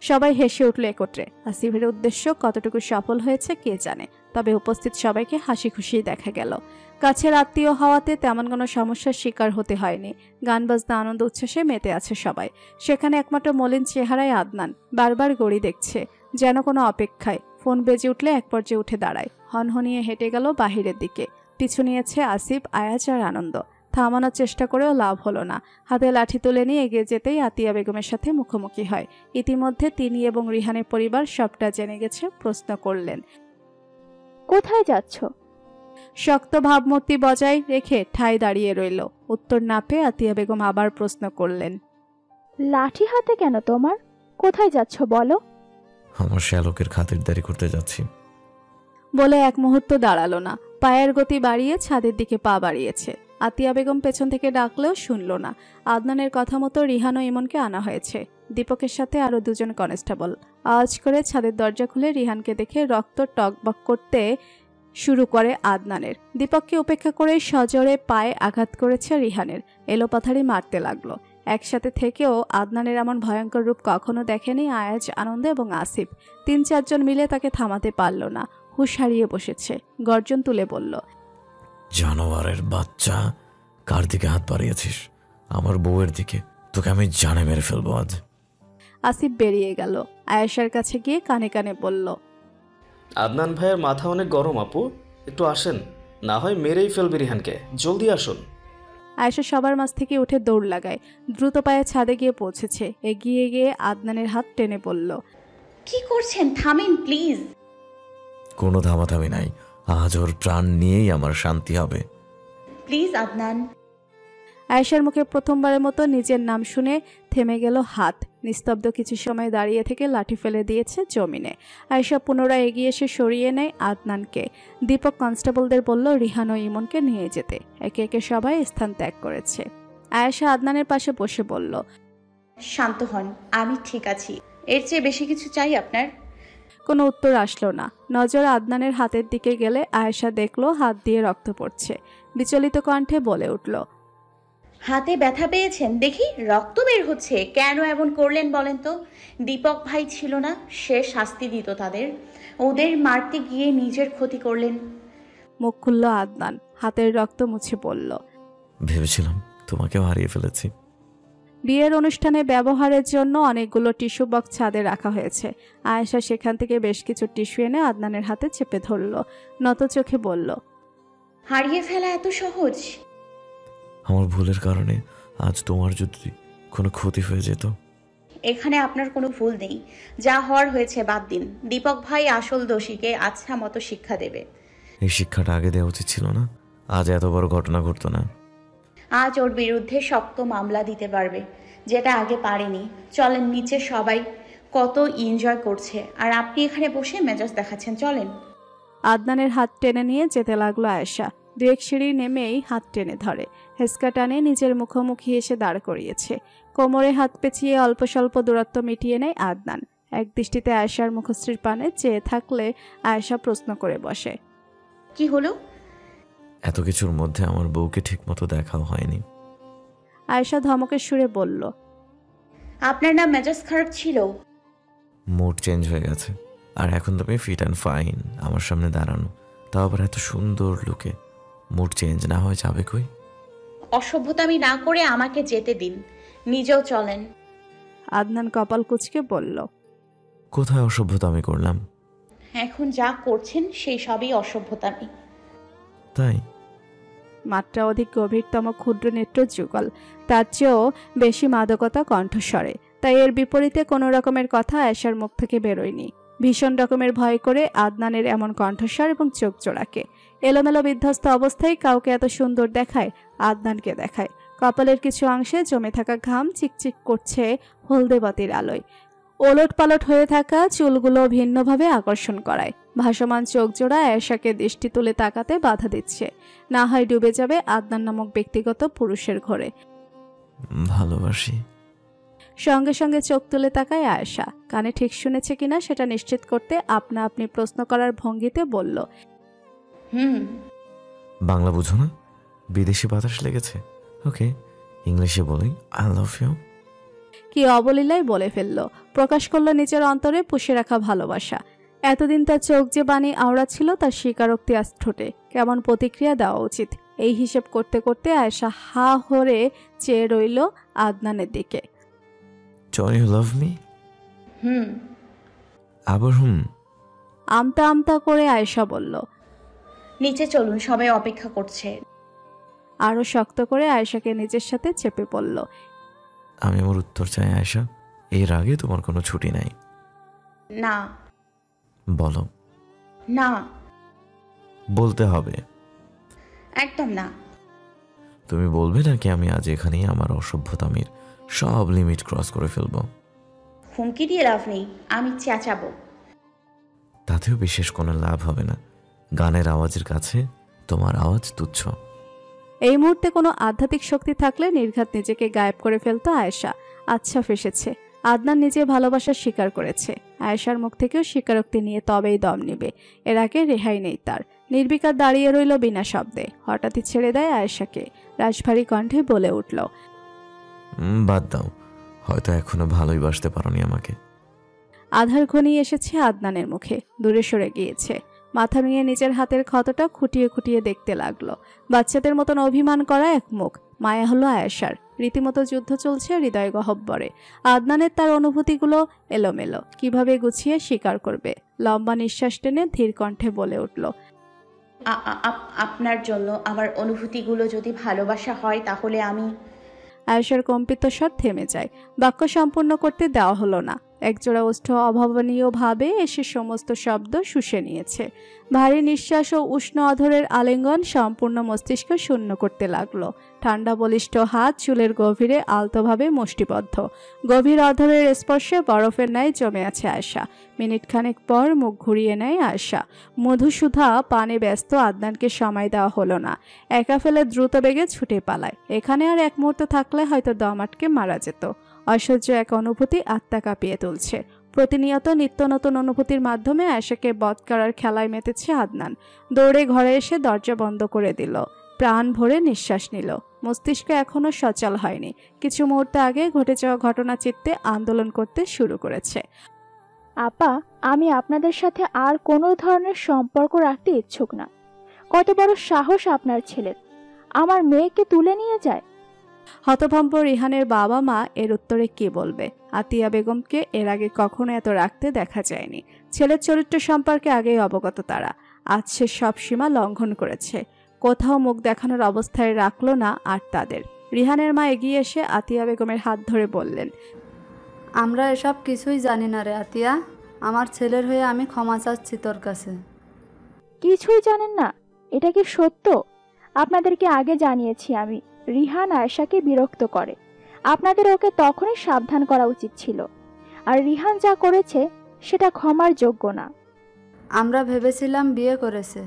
সবাই হেসে উঠল একত্রে। আসিফের উদ্দেশ্য কতটুকু সফল হয়েছে কে জানে, তবে উপস্থিত সবাইকে হাসি খুশি দেখা গেল। কাছের আত্মীয় হওয়াতে তেমন কোনো সমস্যার শিকার হতে হয়নি। গান বাজনা আনন্দ উচ্ছ্বাসে মেতে আছে সবাই। সেখানে একমাত্র মলিন চেহারায় আদনান বারবার গড়ি দেখছে, যেন কোনো অপেক্ষায়। ফোন বেজে উঠলে এক পর্যায়ে উঠে দাঁড়ায়। হনহনিয়ে হেঁটে গেল বাহিরের দিকে। পিছু নিয়েছে আসিফ, আয়াজ আর আনন্দ। থামানোর চেষ্টা করেও লাভ হলো না। হাতে লাঠি তুলে নিয়ে এগিয়ে যেতেই আতিয়া বেগমের সাথে মুখোমুখি হয়। ইতিমধ্যে তিনি এবং রিহানের পরিবার সবটা জেনে গেছে। প্রশ্ন করলেন,
কোথায় যাচ্ছ?
শক্ত ভাবমূর্তি বজায় রেখে ঠাই দাঁড়িয়ে রইল। উত্তর না পেয়ে আতিয়া বেগম আবার প্রশ্ন করলেন,
লাঠি হাতে কেন তোমার? কোথায় যাচ্ছ বলো?
আমার শ্যালকের খাতিরদারি করতে যাচ্ছি।
বলে এক মুহূর্ত দাঁড়ালো না, পায়ের গতি বাড়িয়ে ছাদের দিকে পা বাড়িয়েছে। আতিয়া বেগম পেছন থেকে ডাকলেও শুনল না। আদনানের কথা মতো রিহান ও ইমনকে আনা হয়েছে। দীপকের সাথে আরো 2 জন কনস্টেবল। আওয়াজ করে ছাদের দরজা খুলে রিহানকে দেখে রক্ত টকবক করতে শুরু করে আদনানের। দীপককে উপেক্ষা করে সজোরে পায়ে আঘাত করেছে রিহানের। এলোপাথারি মারতে লাগলো। একসাথে থেকেও আদনানের এমন ভয়ঙ্কর রূপ কখনো দেখেনি আয়াজ, আনন্দ এবং আসিফ। 3-4 জন মিলে তাকে থামাতে পারল না। হুঁশ হারিয়ে বসেছে। গর্জন তুলে বলল,
জানোয়ারের বাচ্চা, কার দিকে হাত বাড়িয়েছিস? আমার বউয়ের দিকে। তোকে আমি জানে মেরে ফেলবো আজ।
আসিফ বেরিয়ে গেল। আয়েশার কাছে গিয়ে কানে কানে বলল,
আদনান ভাইয়ের মাথা অনেক গরম আপু, একটু আসেন, না হয় মেরেই ফেলবে রিহানকে, জলদি আসুন।
আয়েশা সবার মাঝ থেকে উঠে দৌড় লাগায়। দ্রুত পায়ে ছাদে গিয়ে পৌঁছেছে। এগিয়ে গিয়ে আদনানের হাত টেনে বলল,
কি করছেন? থামেন প্লিজ।
কোনো থামাথামি নাই। আজ ওর প্রাণ নিয়েই আমার শান্তি হবে।
প্লিজ আদনান।
আয়েশার মুখে প্রথমবারের মতো নিজের নাম শুনে থেমে গেল হাত। নিস্তব্ধ কিছু সময় দাঁড়িয়ে থেকে লাঠি ফেলে দিয়েছে জমিনে। আয়েশা পুনরায় এগিয়ে এসে সরিয়ে নেয় আদনানকে। দীপক কনস্টেবলদের বলল রিহান ও ইমনকে নিয়ে যেতে। একে একে সবাই স্থান ত্যাগ করেছে। আয়েশা আদনানের পাশে বসে বলল,
শান্ত হন, আমি ঠিক আছি। এর চেয়ে বেশি কিছু চাই আপনার?
কোনো উত্তর আসলো না। নজর আদনানের হাতের দিকে গেলে আয়েশা দেখলো হাত দিয়ে রক্ত পড়ছে। বিচলিত কণ্ঠে বলে উঠল,
হাতে ব্যথা পেয়েছেন দেখি, রক্ত বের হচ্ছে। কেন এমন করলেন বলেন তো? দীপক ভাই ছিল না, সে শাস্তি দিত তাদের। ওদের মারতে গিয়ে নিজের ক্ষতি করলেন।
মুখ খুলল আদনান। হাতের রক্ত মুছে পড়ল,
ভেবেছিলাম তোমাকেও হারিয়ে ফেলেছি।
বিয়ের অনুষ্ঠানে ব্যবহারের জন্য অনেকগুলো টিস্যু বক্স ছাদে রাখা হয়েছে। আয়েশা সেখান থেকে বেশ কিছু টিস্যু এনে আদনানের হাতে চেপে ধরল। নত চোখে বলল,
হারিয়ে ফেলা এত সহজ?
আমার ভুলের কারণে আজ তোমার যদি কোনো ক্ষতি হয়ে যেত।
এখানে আপনার কোনো ভুল নেই। যা হওয়ার হয়েছে বাদ দিন। দীপক ভাই আসল দোষীকে আচ্ছা মতো শিক্ষা দেবে।
এই শিক্ষাটা আগে দেওয়া উচিত ছিল না? আজ এত বড় ঘটনা ঘটতো না।
আজ ওর বিরুদ্ধে শক্ত মামলা দিতে পারবে, যেটা আগে পারেনি। চলেন নিচে, সবাই কত এনজয় করছে আর আপনি এখানে বসে মেজাজ দেখাচ্ছেন। চলেন।
আদনানের হাত টেনে নিয়ে যেতে লাগলো আয়েশা। 2-1 সিঁড়ি নেমেই হাত টেনে ধরে। হেসকা টানে নিজের মুখোমুখি এসে দাঁড় করিয়েছে। কোমরে হাত পেঁচিয়ে অল্প স্বল্প দূরত্ব মিটিয়ে নেয় আদনান। এক দৃষ্টিতে আয়েশার মুখশ্রীর পানে চেয়ে থাকলে আয়েশা প্রশ্ন করে বসে,
কি হলো?
এত কিছুর মধ্যে আমার বউকে ঠিকমতো দেখাও হয়নি।
আয়েশা ধমকের সুরে বলল,
আপনার না মেজাজ খারাপ ছিল?
মুড চেঞ্জ হয়ে গেছে। আর এখন তুমি ফিট অ্যান্ড ফাইন আমার সামনে দাঁড়ানো, তাও আবার এত সুন্দর লুকে। মুড চেঞ্জ না হয়ে যাবে কই?
অসভ্যতামি না করে আমাকে যেতে দিন, নিজেও চলেন।
আদনান কপাল কুঁচকে বলল,
কোথায় অসভ্যতা আমি করলাম?
এখন যা করছেন সেই সবই অসভ্যতামি।
তাই?
মাত্রা অধিক গভীরতম ক্ষুদ্র নেত্র যুগল, তার চেয়েও বেশি মাদকতা কণ্ঠস্বরে। তাই এর বিপরীতে কোনো রকমের কথা আয়েশার মুখ থেকে বেরোয়নি। ভীষণ রকমের ভয় করে আদনানের এমন কণ্ঠস্বর এবং চোখ জোড়াকে। এলোমেলো বিধ্বস্ত অবস্থায় কাউকে এত সুন্দর দেখায়, আদনানকে দেখায়। কপালের কিছু অংশে জমে থাকা ঘাম চিকচিক করছে হলদে বাতির আলোয়। ওলট পালট হয়ে থাকা চুলগুলো ভিন্নভাবে আকর্ষণ করায়। ভাসমান চোখ জোড়া আয়েশাকে দৃষ্টি তুলে তাকাতে বাধা দিচ্ছে। না হয় ডুবে যাবে আদনান নামক ব্যক্তিগত পুরুষের ঘরে।
ভালোবাসি।
সঙ্গে সঙ্গে চোখ তুলে তাকায় আয়েশা। কানে ঠিক শুনেছে কিনা সেটা নিশ্চিত করতে আপনা আপনি প্রশ্ন করার ভঙ্গিতে বলল,
বাংলা বুঝো না? বিদেশি বাতাস লেগেছে। ওকে, ইংলিশে বলি আই লাভ ইউ।
কি অবলীলায় বলে ফেলল। প্রকাশ করলো নিজের অন্তরে পুষে রাখা ভালোবাসা। এতদিন তার চোখ যে বাণী আওড়া ছিল তার স্বীকারোক্তি আজ ঠোঁটে। কেমন প্রতিক্রিয়া দেওয়া উচিত এই হিসেব করতে করতে আয়েশা হা হরে চেয়ে রইল আদনানের দিকে।
Do you love me? আবার
আমতা আমতা করে আয়েশা বলল,
নিচে চলুন, সবাই অপেক্ষা করছে।
আরো শক্ত করে আয়েশাকে নিজের সাথে চেপে পড়ল।
আমি আমার উত্তর চাই আয়েশা। এর আগে তোমার কোনো ছুটি নাই?
না।
বলো।
না।
বলতে হবে।
একদম না।
তুমি বলবে নাকি আমি আজ এখানেই আমার অসভ্যতামির সব লিমিট ক্রস করে ফেলবো?
হুমকি দিয়ে লাভ নেই, আমি চেঁচাবো।
তাতেও বিশেষ কোনো লাভ হবে না। গানের আওয়াজের কাছে তোমার আওয়াজ তুচ্ছ।
এই মুহূর্তে কোনো আধ্যাত্মিক শক্তি থাকলে নির্ঘাত নিজেকে গায়েব করে ফেলতো আয়েশা। আচ্ছা ফেসেছে, আদনান নিজে ভালোবাসার স্বীকার করেছে। আয়েশার মুখ থেকেও স্বীকারোক্তি নিয়ে তবেই দম নেবে। এর আগে রেহাই নেই তার। নির্বিকার দাঁড়িয়ে রইল বিনা শব্দে। হঠাৎই ছেড়ে দেয় আয়েশাকে। রাজভারী কণ্ঠে বলে উঠল,
বাদ দাও, হয়তো এখনো ভালোই বাসতে পারোনি আমাকে।
আধার ঘনিয়ে এসেছে আদনানের মুখে। দূরে সরে গিয়েছে। মাথা নিয়ে নিজের হাতের ক্ষতটা খুঁটিয়ে খুঁটিয়ে দেখতে লাগলো। বাচ্চাদের মতন অভিমান করা এক মুখ। মায়া হলো আয়েশার। রীতিমতো যুদ্ধ চলছে হৃদয় গহ্বরে। আদনানের তার অনুভূতিগুলো এলোমেলো। কিভাবে গুছিয়ে স্বীকার করবে? লম্বা নিঃশ্বাস টেনে ধীর কণ্ঠে বলে উঠল,
আপনার জন্য আমার অনুভূতিগুলো যদি ভালোবাসা হয় তাহলে আমি।
আয়েশার কম্পিত স্বর থেমে যায়। বাক্য সম্পূর্ণ করতে দেওয়া হলো না। একজোড়া ওষ্ঠ অভাবনীয়ভাবে এসে সমস্ত শব্দ শুষে নিয়েছে। ভারী নিঃশ্বাস ও উষ্ণ অধরের আলিঙ্গন সম্পূর্ণ মস্তিষ্ক শূন্য করতে লাগলো। ঠান্ডা বলিষ্ঠ হাত চুলের গভীরে আলতোভাবে মুষ্টিবদ্ধ। গভীর অধরের স্পর্শে বরফের ন্যায় জমে আছে আয়েশা। মিনিট খানেক পর মুখ ঘুরিয়ে নেয় আয়েশা। মধুসূধা পানে ব্যস্ত আদনানকে সময় দেওয়া হলো না। একা ফেলে দ্রুত বেগে ছুটে পালায়। এখানে আর এক মুহূর্ত থাকলে হয়তো দম আটকে মারা যেত। অসহ্য এক অনুভূতি আত্মা কাঁপিয়ে তুলছে। প্রতিনিয়ত নিত্য নতুন অনুভূতির মাধ্যমে আয়েশাকে বধ করার খেলায় মেতেছে আদনান। দৌড়ে ঘরে এসে দরজা বন্ধ করে দিল। প্রাণ ভরে নিঃশ্বাস নিল। মস্তিষ্ক এখনো সচল হয়নি। কিছু মুহূর্ত আগে ঘটে যাওয়া ঘটনা চিত্তে আন্দোলন করতে শুরু করেছে।
আপা, আমি আপনাদের সাথে আর কোনো ধরনের সম্পর্ক রাখতে ইচ্ছুক না। কত বড় সাহস আপনার ছেলের, আমার মেয়েকে তুলে নিয়ে যায়।
হতভম্ব রিহানের বাবা মা এর উত্তরে কি বলবে? আতিয়া বেগমকে এর আগে কখনো এত রাখতে দেখা যায়নি। ছেলের চরিত্র সম্পর্কে আগেই অবগত তারা। আজ সে সব সীমা লঙ্ঘন করেছে। কোথাও মুখ দেখানোর অবস্থায় রাখলো না আর তাদের। রিহানের মা এগিয়ে এসে আতিয়া বেগমের হাত ধরে বললেন,
আমরা এসব কিছুই জানি না রে আতিয়া। আমার ছেলের হয়ে আমি ক্ষমা চাচ্ছি তোর কাছে।
কিছুই জানেন না? এটা কি সত্য? আপনাদেরকে আগে জানিয়েছি আমি, রিহান আয়েশাকে বিরক্ত করে। আপনাদের ওকে তখনই সাবধান করা উচিত ছিল। আর রিহান যা করেছে সেটা ক্ষমার যোগ্য না।
আমরা ভেবেছিলাম বিয়ে করেছে,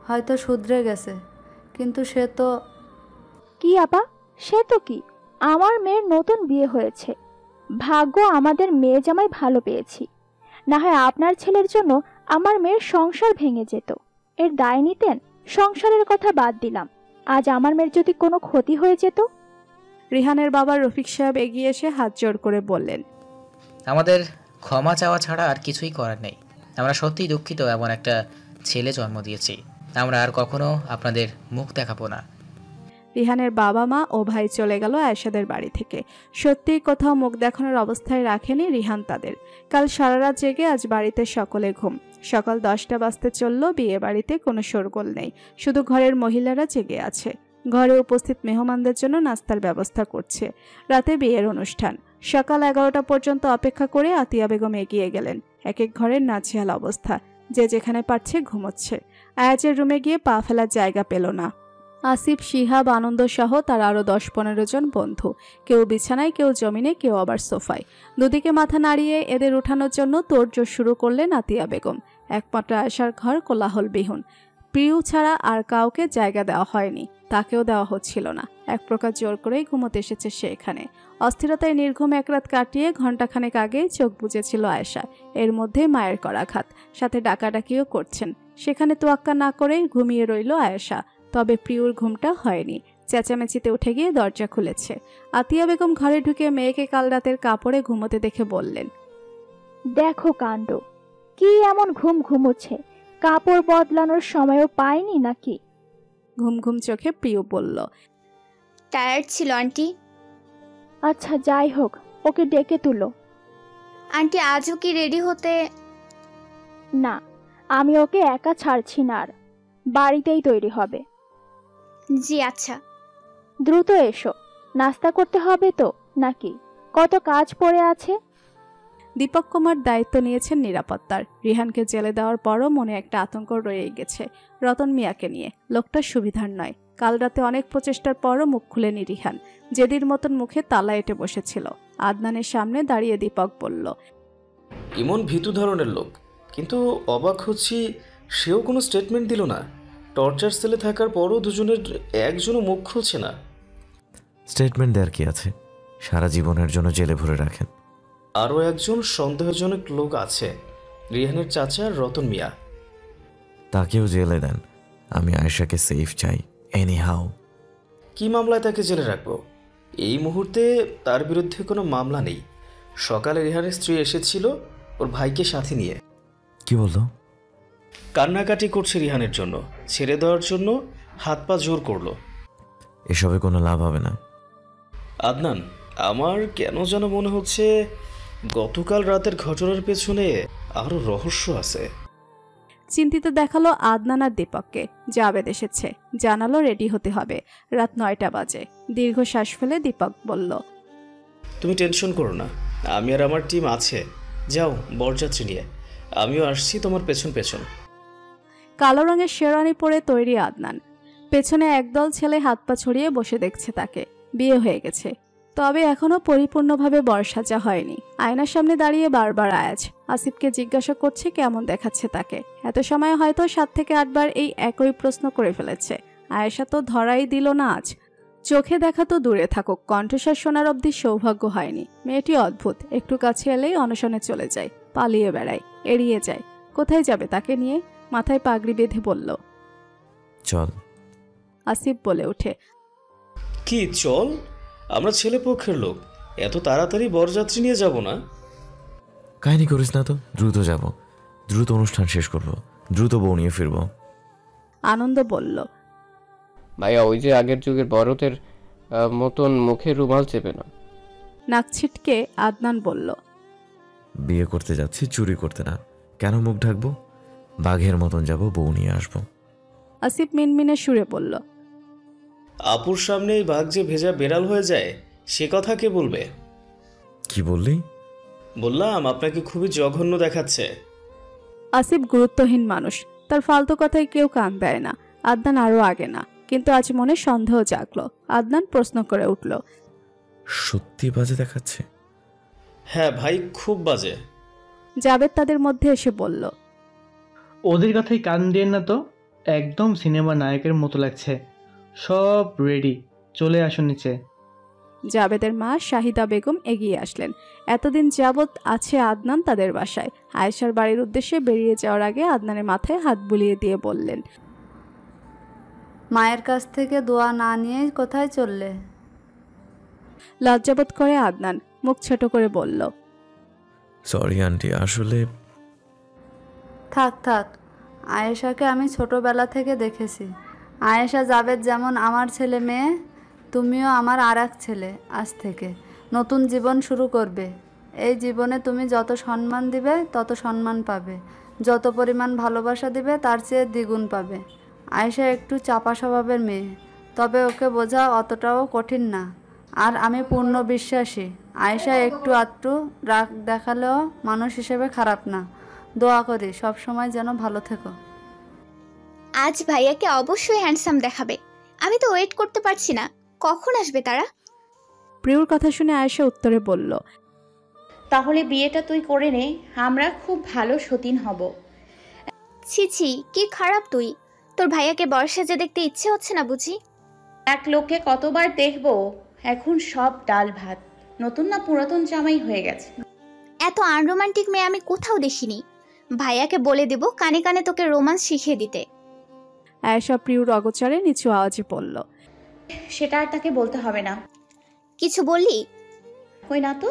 হয়তো শুধরে গেছে, কিন্তু সে তো।
কি আপা, সে তো কি? আমার মেয়ের নতুন বিয়ে হয়েছে। ভাগ্য আমাদের মেয়ে জামাই ভালো পেয়েছি। না হয় আপনার ছেলের জন্য আমার মেয়ের সংসার ভেঙে যেত। এর দায় নিতেন? সংসারের কথা বাদ দিলাম, আজ আমার মেয়ের যদি কোনো ক্ষতি হয়ে যেত।
রিহানের বাবা রফিক সাহেব এগিয়ে এসে হাত জোড় করে বললেন,
আমাদের ক্ষমা চাওয়া ছাড়া আর কিছুই করার নেই। আমরা সত্যিই দুঃখিত এমন একটা ছেলে জন্ম দিয়েছি। আমরা আর কখনো আপনাদের মুখ দেখাবো না।
রিহানের বাবা মা ও ভাই চলে গেল আয়েশাদের বাড়ি থেকে। সত্যিই কোথাও মুখ দেখানোর অবস্থায় রাখেনি রিহান তাদের। কাল সারা রাত জেগে আজ বাড়িতে সকলে ঘুম। সকাল 10টা বাজতে চলল। বিয়ে বাড়িতে কোনো শোরগোল নেই, শুধু ঘরের মহিলারা জেগে আছে। ঘরে উপস্থিত মেহমানদের জন্য নাস্তার ব্যবস্থা করছে। রাতে বিয়ের অনুষ্ঠান। সকাল 11টা পর্যন্ত অপেক্ষা করে আতিয়া বেগম এগিয়ে গেলেন। এক এক ঘরের নাজেহাল অবস্থা। যে যেখানে পারছে ঘুমোচ্ছে। আয়াজের রুমে গিয়ে পা ফেলার জায়গা পেল না। আসিফ, শিহাব, আনন্দ সহ তার আরও 10-15 জন বন্ধু। কেউ বিছানায়, কেউ জমিনে, কেউ আবার সোফায়। দুদিকে মাথা নাড়িয়ে এদের উঠানোর জন্য তোড়জোড় শুরু করলেন আতিয়া বেগম। একমাত্র আয়েশার ঘর কোলাহলবিহীন। প্রিয় ছাড়া আর কাউকে জায়গা দেওয়া হয়নি, তাকেও দেওয়া হচ্ছিল না। এক প্রকার জোর করেই ঘুমোতে এসেছে সে এখানে। অস্থিরতায় নির্ঘুম এক রাত কাটিয়ে ঘণ্টাখানেক আগেই চোখ বুজেছিল আয়েশা। এর মধ্যে মায়ের করাঘাত, সাথে ডাকাডাকিও করছেন। সেখানে তোয়াক্কা না করেই ঘুমিয়ে রইল আয়েশা। তবে প্রিয়র ঘুমটা হয়নি। চেঁচামেচিতে উঠে গিয়ে দরজা খুলেছে। আতিয়া বেগম ঘরে ঢুকে মেয়েকে কাল রাতের কাপড়ে ঘুমোতে দেখে বললেন,
দেখো কাণ্ড, কি এমন ঘুম ঘুমোচ্ছে? কাপড় বদলানোর সময়ও পায়নি নাকি?
ঘুম ঘুম চোখে প্রিয় বলল,
টায়ার্ড ছিল আন্টি।
আচ্ছা যাই হোক, ওকে ডেকে তুলো।
আন্টি আজও কি রেডি হতে?
না, আমি ওকে একা ছাড়ছি না, আর বাড়িতেই তৈরি হবে।
জি আচ্ছা।
দ্রুত এসো, নাস্তা করতে হবে তো নাকি? কত কাজ পড়ে আছে।
দীপক কুমার দায়িত্ব নিয়েছেন নিরাপত্তার। রিহানকে জেলে দেওয়ার পরও মনে একটা আতঙ্ক রয়েই গেছে রতন মিয়াকে নিয়ে। লোকটা সুবিধার নয়। কাল রাতে অনেক প্রচেষ্টার পরও মুখ খুলেনি রিহান। জেদির মতন মুখে তালা এঁটে বসেছিল। আদনানের সামনে দাঁড়িয়ে দীপক বলল,
ইমন ভীতু ধরনের লোক, কিন্তু অবাক হচ্ছি সেও কোনো স্টেটমেন্ট দিল না। টর্চার সেলে থাকার পরও দুজনের একজনও মুখ খুলছে না।
স্টেটমেন্ট দেওয়ার কি আছে? সারা জীবনের জন্য জেলে ভরে রাখেন।
আরও একজন সন্দেহজনক লোক আছে, রিহানের চাচা রতন মিয়া।
তাকেও জেলে দেন। আমি আয়েশাকে সেফ চাই এনি হাউ।
কি মামলায় তাকে জেলে রাখবো? এই মুহূর্তে তার বিরুদ্ধে কোনো মামলা নেই। সকালে রিহানের স্ত্রী এসেছিল ওর ভাইকে সাথে নিয়ে।
কি বললো?
কান্নাকাটি করছে রিহানের জন্য, ছেড়ে দেওয়ার জন্য হাত পা জোর করলো।
এসবে কোনো লাভ হবে না।
আদনান, আমার কেন যেন মনে হচ্ছে গতকাল রাতের ঘটনার পেছনে আরো রহস্য আছে।
চিন্তিত দেখালো আদনান আর দীপককে। জাবেদ এসেছে, জানালো রেডি হতে হবে। রাত 9টা বাজে। দীর্ঘ শ্বাস ফেলে দীপক বলল,
তুমি টেনশন করো না, আমি আর আমার টিম আছে। যাও বরযাত্রী নিয়ে, আমিও আসছি তোমার পেছন পেছন।
কালো রঙের শেরওয়ানি পরে তৈরি আদনান। পেছনে একদল ছেলে হাত পা ছড়িয়ে বসে দেখছে তাকে। বিয়ে হয়ে গেছে, তবে এখনো পরিপূর্ণভাবে বর সাজা হয়নি। আয়নার সামনে দাঁড়িয়ে বারবার আয়াজ আসিফকে জিজ্ঞাসা করছে কেমন দেখাচ্ছে তাকে। এত সময় হয়তো 7 থেকে 8 বার এই একই প্রশ্ন করে ফেলেছে। আয়েশা তো ধরাই দিল না আজ। চোখে দেখা তো দূরে থাকুক, কণ্ঠস্বর শোনার অবধি সৌভাগ্য হয়নি। মেয়েটি অদ্ভুত, একটু কাছে এলেই অনশনে চলে যায়, পালিয়ে বেড়ায়, এড়িয়ে যায়। কোথায় যাবে তাকে নিয়ে? মাথায় পাগড়ি বেঁধে বলল,
চল।
আসিফ বলে ওঠে,
কি চল? আমরা ছেলে পক্ষের লোক, এত তাড়াতাড়ি বরযাত্রী নিয়ে যাব না।
কাহিনী করিস না তো, দ্রুত যাব, দ্রুত অনুষ্ঠান শেষ করব, দ্রুত বউ নিয়ে ফিরব।
আনন্দ বলল,
ভাইয়া ওই যে আগের যুগের বড়দের মতন মুখে রুমাল চেপে না।
নাক ছিটকে আদনান বলল,
বিয়ে করতে যাচ্ছি, চুরি করতে না। কেন মুখ ঢাকবো? বাঘের মতন যাব, বউ নিয়ে আসবো।
আসিফ মিনমিনে সুরে বলল,
আপুর সামনে এই বাঘ যে ভেজা বেড়াল হয়ে যায় সে কথা কে বলবে?
কি বললি?
বললাম আপনাকে খুবই জঘন্য দেখাচ্ছে।
আসিফ গুরুত্বহীন মানুষ, তার ফালতু কথায় কেউ কান দেয় না। আদনান আরো আগে না, কিন্তু আজ মনে সন্দেহ জাগলো। আদনান প্রশ্ন করে উঠল,
সত্যি বাজে দেখাচ্ছে?
হ্যাঁ ভাই, খুব বাজে।
জাবেদ তাদের মধ্যে এসে বলল,
ওদের কথাই কান দিয়ে না তো, একদম সিনেমা নায়কের মতো লাগছে। সব রেডি, চলে আসুন নিচে।
জাবেদের মা শাহিদা বেগম এগিয়ে আসলেন। এতদিন যাবৎ আছে আদনান তাদের বাসায়। আয়েশার বাড়ির উদ্দেশ্যে বেরিয়ে যাওয়ার আগে আদনানের মাথায় হাত বুলিয়ে দিয়ে বললেন,
মায়ের কাছ থেকে দোয়া না নিয়ে কোথায় চললে?
লজ্জাবোধ করে আদনান মুখ ছোট করে বলল,
সরি আন্টি, আসলে।
থাক থাক, আয়েশাকে আমি ছোটবেলা থেকে দেখেছি। আয়েশা জাবেদ যেমন আমার ছেলে মেয়ে, তুমিও আমার আর এক ছেলে। আজ থেকে নতুন জীবন শুরু করবে। এই জীবনে তুমি যত সম্মান দিবে তত সম্মান পাবে, যত পরিমাণ ভালোবাসা দিবে তার চেয়ে দ্বিগুণ পাবে। আয়েশা একটু চাপা স্বভাবের মেয়ে, তবে ওকে বোঝা অতটাও কঠিন না। আর আমি পূর্ণ বিশ্বাসী, আয়েশা একটু আধটু রাগ দেখালেও মানুষ হিসেবে খারাপ না। দোয়া করি সব সময় যেন ভালো থেকো।
আজ ভাইয়াকে অবশ্যই হ্যান্ডসাম দেখাবে। আমি তো ওয়েট করতে পারছি না, কখন আসবে তারা?
প্রিয়র কথা শুনে আয়েশা উত্তরে বলল,
তাহলে বিয়েটা তুই করে নে, আমরা খুব ভালো সতীন হব।
ছি ছি, কি খারাপ তুই। তোর ভাইয়াকে বর্ষাজে দেখতে ইচ্ছে হচ্ছে না বুঝি?
এক লোককে কতবার দেখবো, এখন সব ডাল ভাত। নতুন না পুরাতন জামাই হয়ে গেছে।
এত আনরোমান্টিক মেয়ে আমি কোথাও দেখিনি। ভাইয়াকে বলে দেব কানে কানে তোকে রোমান্স শিখিয়ে দিতে।
আয়েশা প্রিয়র অগোচরে নিচু আওয়াজে বলল,
সেটা আর তাকে বলতে হবে না।
কিছু বললি?
কই না তো।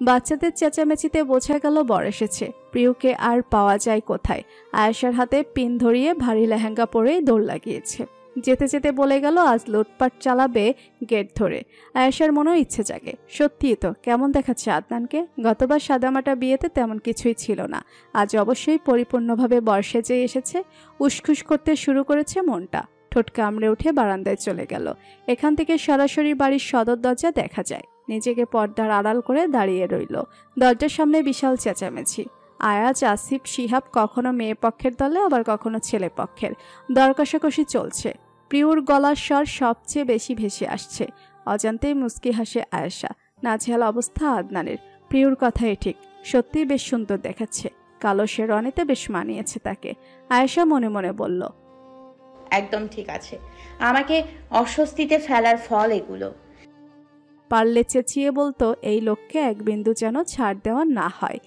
বাচ্চাদের চেঁচামেচিতে বোঝা গেল বর এসেছে। প্রিয়কে আর পাওয়া যায় কোথায়? আয়েশার হাতে পিন ধরিয়ে ভারী লেহেঙ্গা পরেই দৌড় লাগিয়েছে। যেতে যেতে বলে গেল আজ লুটপাট চালাবে গেট ধরে। আয়েশার মনেও ইচ্ছে জাগে, সত্যিই তো কেমন দেখাচ্ছে আদনানকে। গতবার সাদামাটা বিয়েতে তেমন কিছুই ছিল না, আজ অবশ্যই পরিপূর্ণভাবে বর সেজে এসেছে। উসখুস করতে শুরু করেছে মনটা। ঠোঁট কামড়ে উঠে বারান্দায় চলে গেল। এখান থেকে সরাসরি বাড়ির সদর দরজা দেখা যায়। নিজেকে পর্দার আড়াল করে দাঁড়িয়ে রইল। দরজার সামনে বিশাল চেঁচামেচি। আয়াজ, আসিফ, শিহাব কখনো মেয়ে পক্ষের দলে আবার কখনো ছেলে পক্ষের। দর কষাকষি চলছে। প্রিয়র গলার স্বর সবচেয়ে বেশি ভেসে আসছে। অজান্তেই মুচকি হাসে আয়েশা। নাজেহাল অবস্থা আদনানের। প্রিয়র কথাই ঠিক, সত্যিই বেশ সুন্দর দেখাচ্ছে। কালো শেরওয়ানিতে বেশ মানিয়েছে তাকে। আয়েশা মনে মনে বলল,
একদম ঠিক আছে, আমাকে অস্বস্তিতে ফেলার ফল এগুলো।
পারলে চেঁচিয়ে বলতো এই লোককে এক বিন্দু যেন ছাড় দেওয়া না হয়।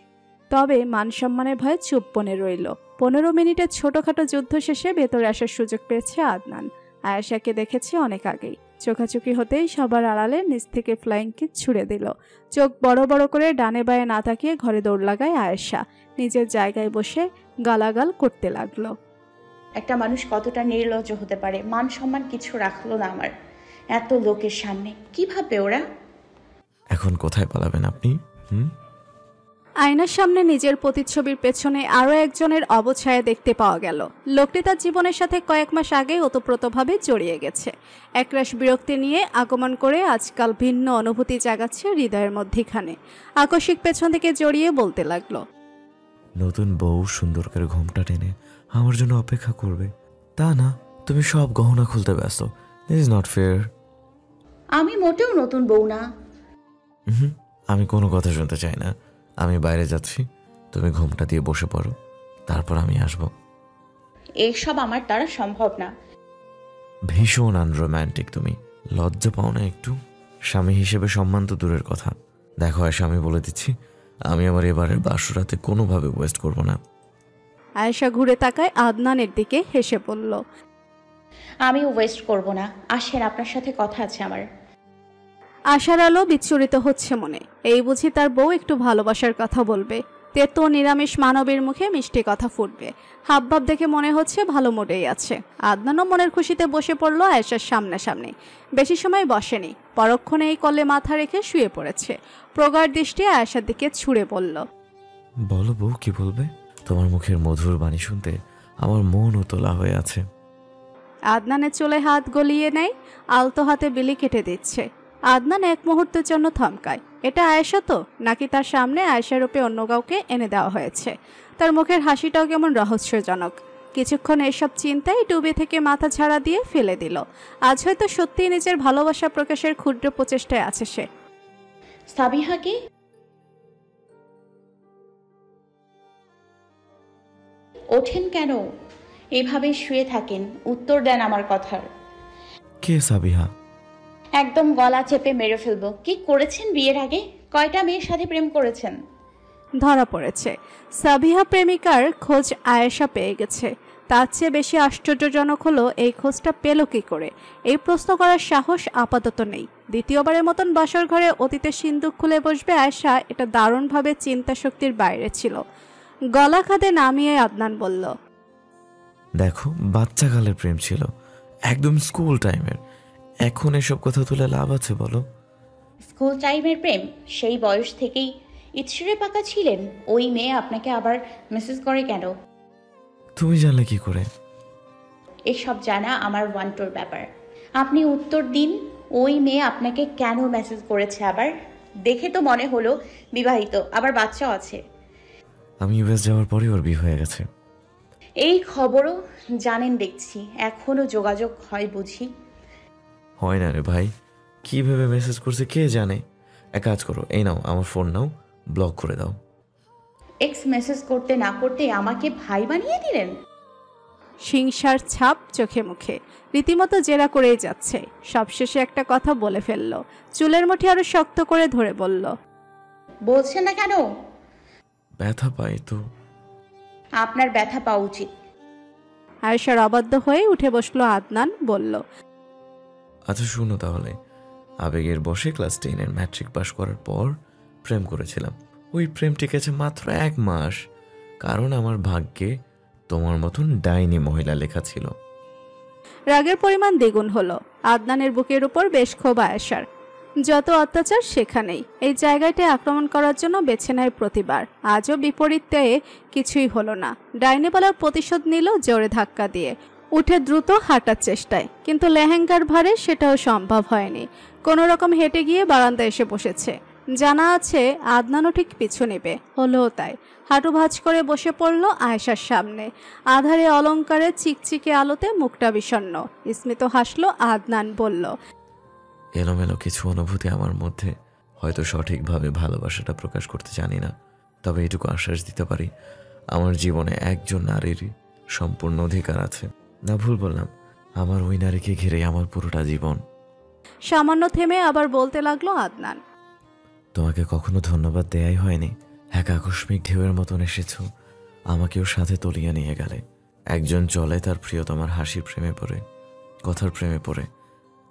তবে মান সম্মানের ভয়ে চুপ বনে রইল। 15 মিনিটের ছোটখাটো যুদ্ধ শেষে ভেতরে আসার সুযোগ পেয়েছে আদনান। আয়েশাকে দেখেছে অনেক আগেই। চোখাচোখি হতেই সবার আড়ালে নিচ থেকে ফ্লাইং কিক ছুড়ে দিল। চোখ বড় বড় করে ডানে বায়ে না তাকিয়ে ঘরে দৌড় লাগায় আয়েশা। নিজের জায়গায় বসে গালাগাল করতে লাগলো।
একটা মানুষ কতটা নির্লজ্জ হতে পারে, মান সম্মান কিছু রাখলো না আমার এত লোকের সামনে। কি ভাববে ওরা?
এখন কোথায় পালাবেন আপনি?
আয়নার সামনে নিজের প্রতিচ্ছবির পেছনে আরও একজনের অবছায়া দেখতে পাওয়া গেল। লোকটি তার জীবনের সাথে কয়েক মাস আগেই ওতপ্রোতভাবে জড়িয়ে গেছে। একরাশ বিরক্তি নিয়ে আগমন করে আজকাল ভিন্ন অনুভূতি জাগাচ্ছে হৃদয়ের মধ্যিখানে। আকস্মিক পেছন থেকে জড়িয়ে বলতে লাগলো,
নতুন বউ সুন্দর করে ঘোমটা টেনে আমার জন্য অপেক্ষা করবে, তা না তুমি সব গহনা খুলতে ব্যস্ত। This is not fair.
আমি মোটেও নতুন বউ না।
আমি কোনো কথা শুনতে চাই না। আমি বাইরে যাচ্ছি, তুমি ঘোমটা দিয়ে বসে পড়ো, তারপর আমি আসব।
এসব আমার দ্বারা সম্ভব না।
ভীষণ আনরোম্যান্টিক তুমি। লজ্জা পাও না একটু? স্বামী হিসেবে সম্মান তো দূরের কথা। দেখো আয়েশা, আমি বলে দিচ্ছি, আমি আমার এবারের বাসরাতে কোনোভাবে ওয়েস্ট করব না।
আয়েশা ঘুরে তাকায় আদনানের দিকে, হেসে বলল,
আমিও ওয়েস্ট করব না। আসেন, আপনার সাথে কথা আছে আমার।
আশার আলো বিচ্ছুরিত হচ্ছে মনে। এই বুঝি তার বউ একটু ভালোবাসার কথা বলবে। তেতো নিরামিষ মানবের মুখে মিষ্টি কথা ফুটবে। হাবভাব দেখে মনে হচ্ছে ভালো মোডেই আছে। আদনানও মনের খুশিতে বসে পড়ল আয়েশার সামনাসামনি। বেশি সময় বসেনি, পরক্ষণে এই কলে মাথা রেখে শুয়ে পড়েছে। প্রগাঢ় দৃষ্টি আয়েশার দিকে ছুঁড়ে বলল,
বলো বউ, কি বলবে? তোমার মুখের মধুর বাণী শুনতে আমার মন উতলা হয়ে আছে।
আদনানের চুলে হাত গলিয়ে নেয়, আলতো হাতে বিলি কেটে দিচ্ছে। আদনান এক মুহূর্তের জন্য থমকায়। এটা আয়েশা তো, নাকি তার সামনে আয়েশার রূপে অন্য কাউকে এনে দেওয়া হয়েছে? তার মুখের হাসিটাও কেমন রহস্যজনক। কিছুক্ষণ এসব চিন্তায় ডুবে থেকে মাথা ছাড়া দিয়ে ফেলে দিল। আজ হয়তো সত্যিই নিজের ভালোবাসা প্রকাশের ক্ষুদ্র প্রচেষ্টায় আছে সে।
সাবিহাকে ওঠেন কেন? এভাবে শুয়ে থাকেন, উত্তর দেন আমার কথার।
কে সাবিহা?
একদম গলা চেপে মেরে ফেলবো। কি করেছেন বিয়ের আগে? কয়টা মেয়ের সাথে প্রেম করেছেন?
ধরা পড়েছে। সাবিহা প্রেমিকার খোঁজ আয়েশা পেয়ে গেছে। তার চেয়ে বেশি আশ্চর্যজনক হলো এই খোঁজটা পেল কি করে। এই প্রশ্ন করার সাহস আপাতত নেই। দ্বিতীয়বারের মতন বাসর ঘরে অতীতের সিন্দুক খুলে বসবে আয়েশা, এটা দারুণভাবে চিন্তা শক্তির বাইরে ছিল। গলা খাদে নামিয়ে আদনান বলল,
দেখো, বাচ্চাকালের প্রেম ছিল, একদম স্কুল টাইমের। এখন এসব কথা তুলে লাভ আছে বলো?
স্কুল টাইমের প্রেম? সেই বয়স থেকেই ইচ্ছুরে পাকা ছিলেন। ওই মেয়ে আপনাকে আবার মেসেজ করে কেন?
তুমি জানলে কি করে?
এসব জানা আমার ওয়ান্টোর ব্যাপার। আপনি উত্তর দিন, ওই মেয়ে আপনাকে কেন মেসেজ করেছে আবার? দেখে তো মনে হলো বিবাহিত, আবার বাচ্চাও আছে।
আমি ইউএস যাওয়ার পরে ওর বিয়ে হয়ে গেছে।
এই খবরও জানেন দেখছি। এখনো যোগাযোগ হয় বুঝি?
হয় না রে ভাই, কি ভেবে মেসেজ করছে কে জানে। এক কাজ করো, এই নাও আমার ফোন নাও, ব্লক করে দাও।
এক্স মেসেজ করতে না করতে আমাকে ভাই বানিয়ে দিলেন।
হিংসার ছাপ চোখে মুখে, রীতিমতো জেরা করেই যাচ্ছে। সবশেষে একটা কথা বলে ফেলল। চুলের মুঠি আরো শক্ত করে ধরে বলল,
বলছেন না কেন?
ব্যথা পাই তো।
আপনার ব্যথা পাওয়া উচিত।
আয়েশার অবাধ্য হয়ে উঠে বসলো আদনান, বলল,
আচ্ছা শুনো তাহলে, আবেগের বসে ক্লাস 10-এর ম্যাট্রিক পাস করার পর প্রেম করেছিলাম। ওই প্রেম টিকেছে মাত্র 1 মাস, কারণ আমার ভাগ্যে তোমার মতন ডাইনি মহিলা লেখা ছিল।
রাগের পরিমাণ দ্বিগুণ হলো। আদনানের বুকের উপর বেশ ক্ষোভ আয়েশার। যত অত্যাচার সেখানেই। এই জায়গাটায় আক্রমণ করার জন্য বেছে নেয় প্রতিবার। আজও বিপরীতে কিছুই হলো না। ডাইনি বলার প্রতিশোধ নিল জোরে ধাক্কা দিয়ে। উঠে দ্রুত হাঁটার চেষ্টায়, কিন্তু লেহেঙ্গার ভারে সেটাও সম্ভব হয়নি। কোনো রকম হেঁটে গিয়ে বারান্দায় এসে বসেছে। জানা আছে আদনানও ঠিক পিছু নেবে, হলো তাই। হাঁটু ভাঁজ করে বসে পড়ল আয়েশার সামনে। আধারে অলংকারে চিকচিকে আলোতে মুখটা বিষণ্ণ। স্মিত হাসলো আদনান, বলল,
এলোমেলো কিছু অনুভূতি আমার মধ্যে, হয়তো সঠিকভাবে ভালোবাসাটা প্রকাশ করতে জানি না, তবে এটুকু আশ্বাস দিতে পারি আমার জীবনে একজন নারীর সম্পূর্ণ অধিকার আছে। না ভুল বললাম? আমার ওই নারীকে ঘিরে আমার পুরোটা জীবন।
সামান্য থেমে আবার বলতে লাগলো আদনান,
তোমাকে কখনো ধন্যবাদ দেয়াই হয়নি। এক আকস্মিক ঢেউয়ের মতন এসেছো, আমাকেও সাথে তলিয়ে নিয়ে গেলে। একজন চলে তার প্রিয়তমার হাসির প্রেমে পড়ে, কথার প্রেমে পড়ে,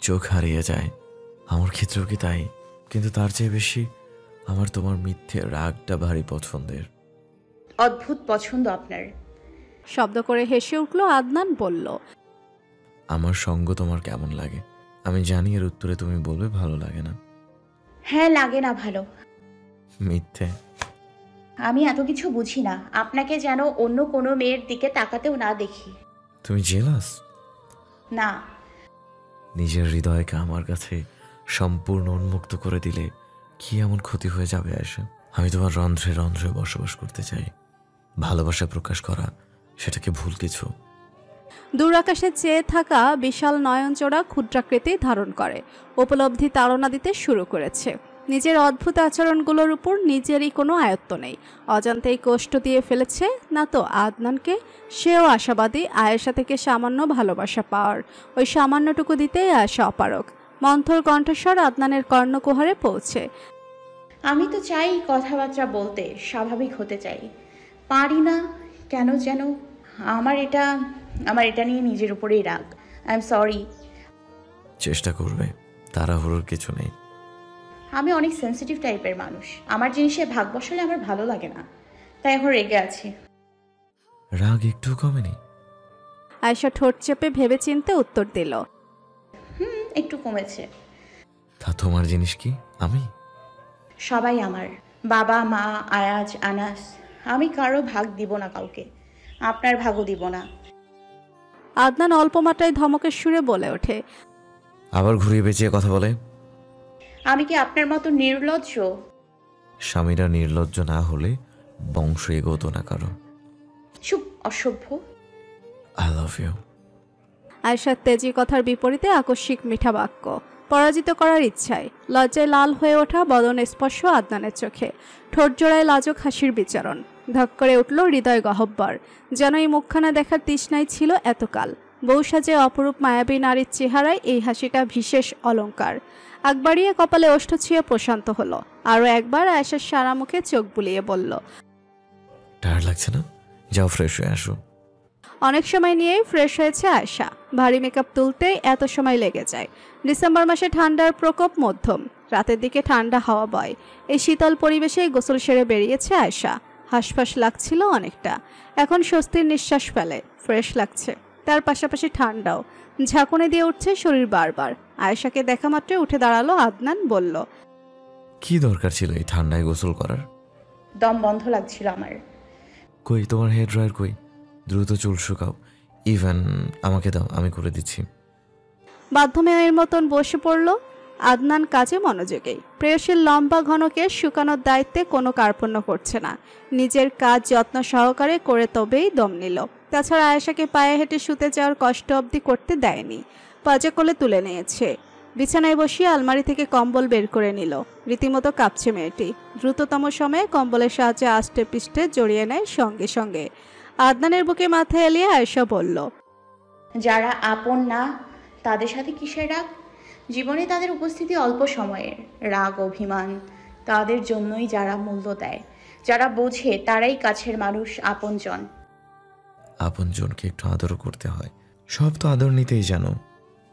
চোখ হারিয়ে যায়। আমার ক্ষেত্রেও কি তাই? কিন্তু তার চেয়ে বেশি আমার তোমার মিথ্যে রাগটা ভারী পছন্দের।
অদ্ভুত পছন্দ আপনার।
শব্দ করে হেসে উঠল আদনান, বলল,
আমার সঙ্গ তোমার কেমন লাগে? আমি জানি এর উত্তরে তুমি বলবে ভালো লাগে না।
হ্যাঁ, লাগে না ভালো।
মিথ্যে।
আমি এত কিছু বুঝি না, আপনাকে যেন অন্য কোনো মেয়ের দিকে তাকাতেও না দেখি।
তুমি জেলাস?
না।
নিজের হৃদয়কে আমার কাছে সম্পূর্ণ উন্মুক্ত করে দিলে কি এমন ক্ষতি হয়ে যাবে আয়েশা? আমি তোমার রন্ধ্রে রন্ধ্রে বসবাস করতে চাই। ভালোবাসা প্রকাশ করা সেটাকে ভুল কিছু?
দূর আকাশে চেয়ে থাকা বিশাল নয়নজোড়া ক্ষুদ্রাকৃতি ধারণ করে, উপলব্ধি তাড়না দিতে শুরু করেছে। নিজের অদ্ভুত আচরণগুলোর উপর নিজেরই কোনো আয়ত্ত নেই। অজান্তেই কষ্ট দিয়ে ফেলেছে না তো আদনানকে। সেও আশাবাদী আয়েশা থেকে সামান্য ভালোবাসা পাওয়ার। ওই সামান্যটুকু দিতেই আয়েশা অপারক। মন্থর কণ্ঠস্বর আদনানের কর্ণকুহরে পৌঁছে।
আমি তো চাই কথাবার্তা বলতে, স্বাভাবিক হতে চাই, পারি না কেন যেন। আমার এটা নিয়ে নিজের উপরেই রাগ। I am sorry.
চেষ্টা করবে, তাড়াহুড়োর কিছু নেই।
আমি অনেক সেন্সিটিভ টাইপের মানুষ। আমার জিনিসে ভাগ বসালে আমার ভালো লাগে না, তাই এখন রেগে আছি।
রাগ একটু কমেনি?
আয়েশা ঠোঁট চেপে ভেবে চিনতে উত্তর দিল,
একটু কমেছে।
তা তোমার জিনিস কি? আমি?
সবাই আমার, বাবা, মা, আয়াজ, আনাস। আমি কারো ভাগ দিব না কাউকে, আপনার ভাগও দিব না।
আদনান অল্প মাত্রায় ধমকের সুরে বলে ওঠে,
আবার ঘুরিয়ে পেঁচিয়ে কথা বলে।
আমি কি আপনার মতো নির্লজ্জ?
স্বামীরা নির্লজ্জ না হলে বংশ এগোতো না কারো।
চুপ, অসভ্য।
I love you.
আয়েশার তেজি কথার বিপরীতে আকস্মিক মিঠা বাক্য। পরাজিত করার ইচ্ছায় লজ্জায় লাল হয়ে ওঠা বদন স্পর্শ আদনানের চোখে। ঠোঁট জোড়ায় লাজক হাসির বিচরণ। ধক করে উঠল হৃদয় গহব্বর। যেন এই মুখখানা দেখার তৃষ্ণাই ছিল এতকাল। বউ সাজে অপরূপ মায়াবী নারীর চেহারায় এই হাসিটা বিশেষ অলংকার। আগ বাড়িয়ে কপালে ওষ্ঠ ছুঁয়ে প্রশান্ত হলো। আরও একবার আয়েশার সারা মুখে চোখ বুলিয়ে বলল,
টায়ার্ড লাগছে না? যাও ফ্রেশ হয়ে আসো।
অনেক সময় নিয়েই ফ্রেশ হয়েছে আয়েশা। ভারী মেকআপ তুলতেই এত সময় লেগে যায়। ডিসেম্বর মাসে ঠান্ডার প্রকোপ মধ্যম। রাতের দিকে ঠান্ডা হাওয়া বয়। এই শীতল পরিবেশেই গোসল সেরে বেরিয়েছে আয়েশা। হাঁসফাঁস লাগছিল অনেকটা। এখন স্বস্তির নিঃশ্বাস ফেলে। ফ্রেশ লাগছে, তার পাশাপাশি ঠান্ডাও। ঝাঁকুনি দিয়ে উঠছে শরীর বারবার। আয়েশাকে দেখা মাত্রই উঠে দাঁড়ালো আদনান, বলল,
কি দরকার ছিল এই ঠান্ডায় গোসল করার?
দম বন্ধ লাগছিল আমার।
কই তোমার হেয়ার ড্রায়ার কই? দ্রুত চুল শুকাও। ইভেন আমাকে দাও, আমি করে দিচ্ছি।
বাধ্যমেয়ের মতন বসে পড়ল আদনান কাজে মনোযোগী। প্রেয়সীর লম্বা ঘনকে শুকানোর দায়িত্বে কোনো কার্পণ্য করছে না। নিজের কাজ যত্ন সহকারে করে তবেই দম নিল। তাছাড়া আয়েশাকে পায়ে হেঁটে শুতে যাওয়ার কষ্ট অবধি করতে দেয়নি। পাজে কোলে তুলে নিয়েছে। বিছানায় বসিয়ে আলমারি থেকে কম্বল বের করে নিল। রীতিমতো কাঁপছে মেয়েটি। দ্রুততম সময়ে কম্বলের সাহায্যে আষ্টে পিষ্টে জড়িয়ে নেয় সঙ্গে সঙ্গে। আদনানের বুকে মাথা এলিয়ে আয়েশা বলল,
যারা আপন না তাদের সাথে কিসের রাগ? জীবনে তাদের উপস্থিতি অল্প সময়ের। রাগ, অভিমান তাদের জন্যই যারা মূল্য দেয়, যারা বোঝে, তারাই কাছের মানুষ, আপনজন।
আপনজনকে একটু আদরও করতে হয়। সব তো আদর নিতেই জানো,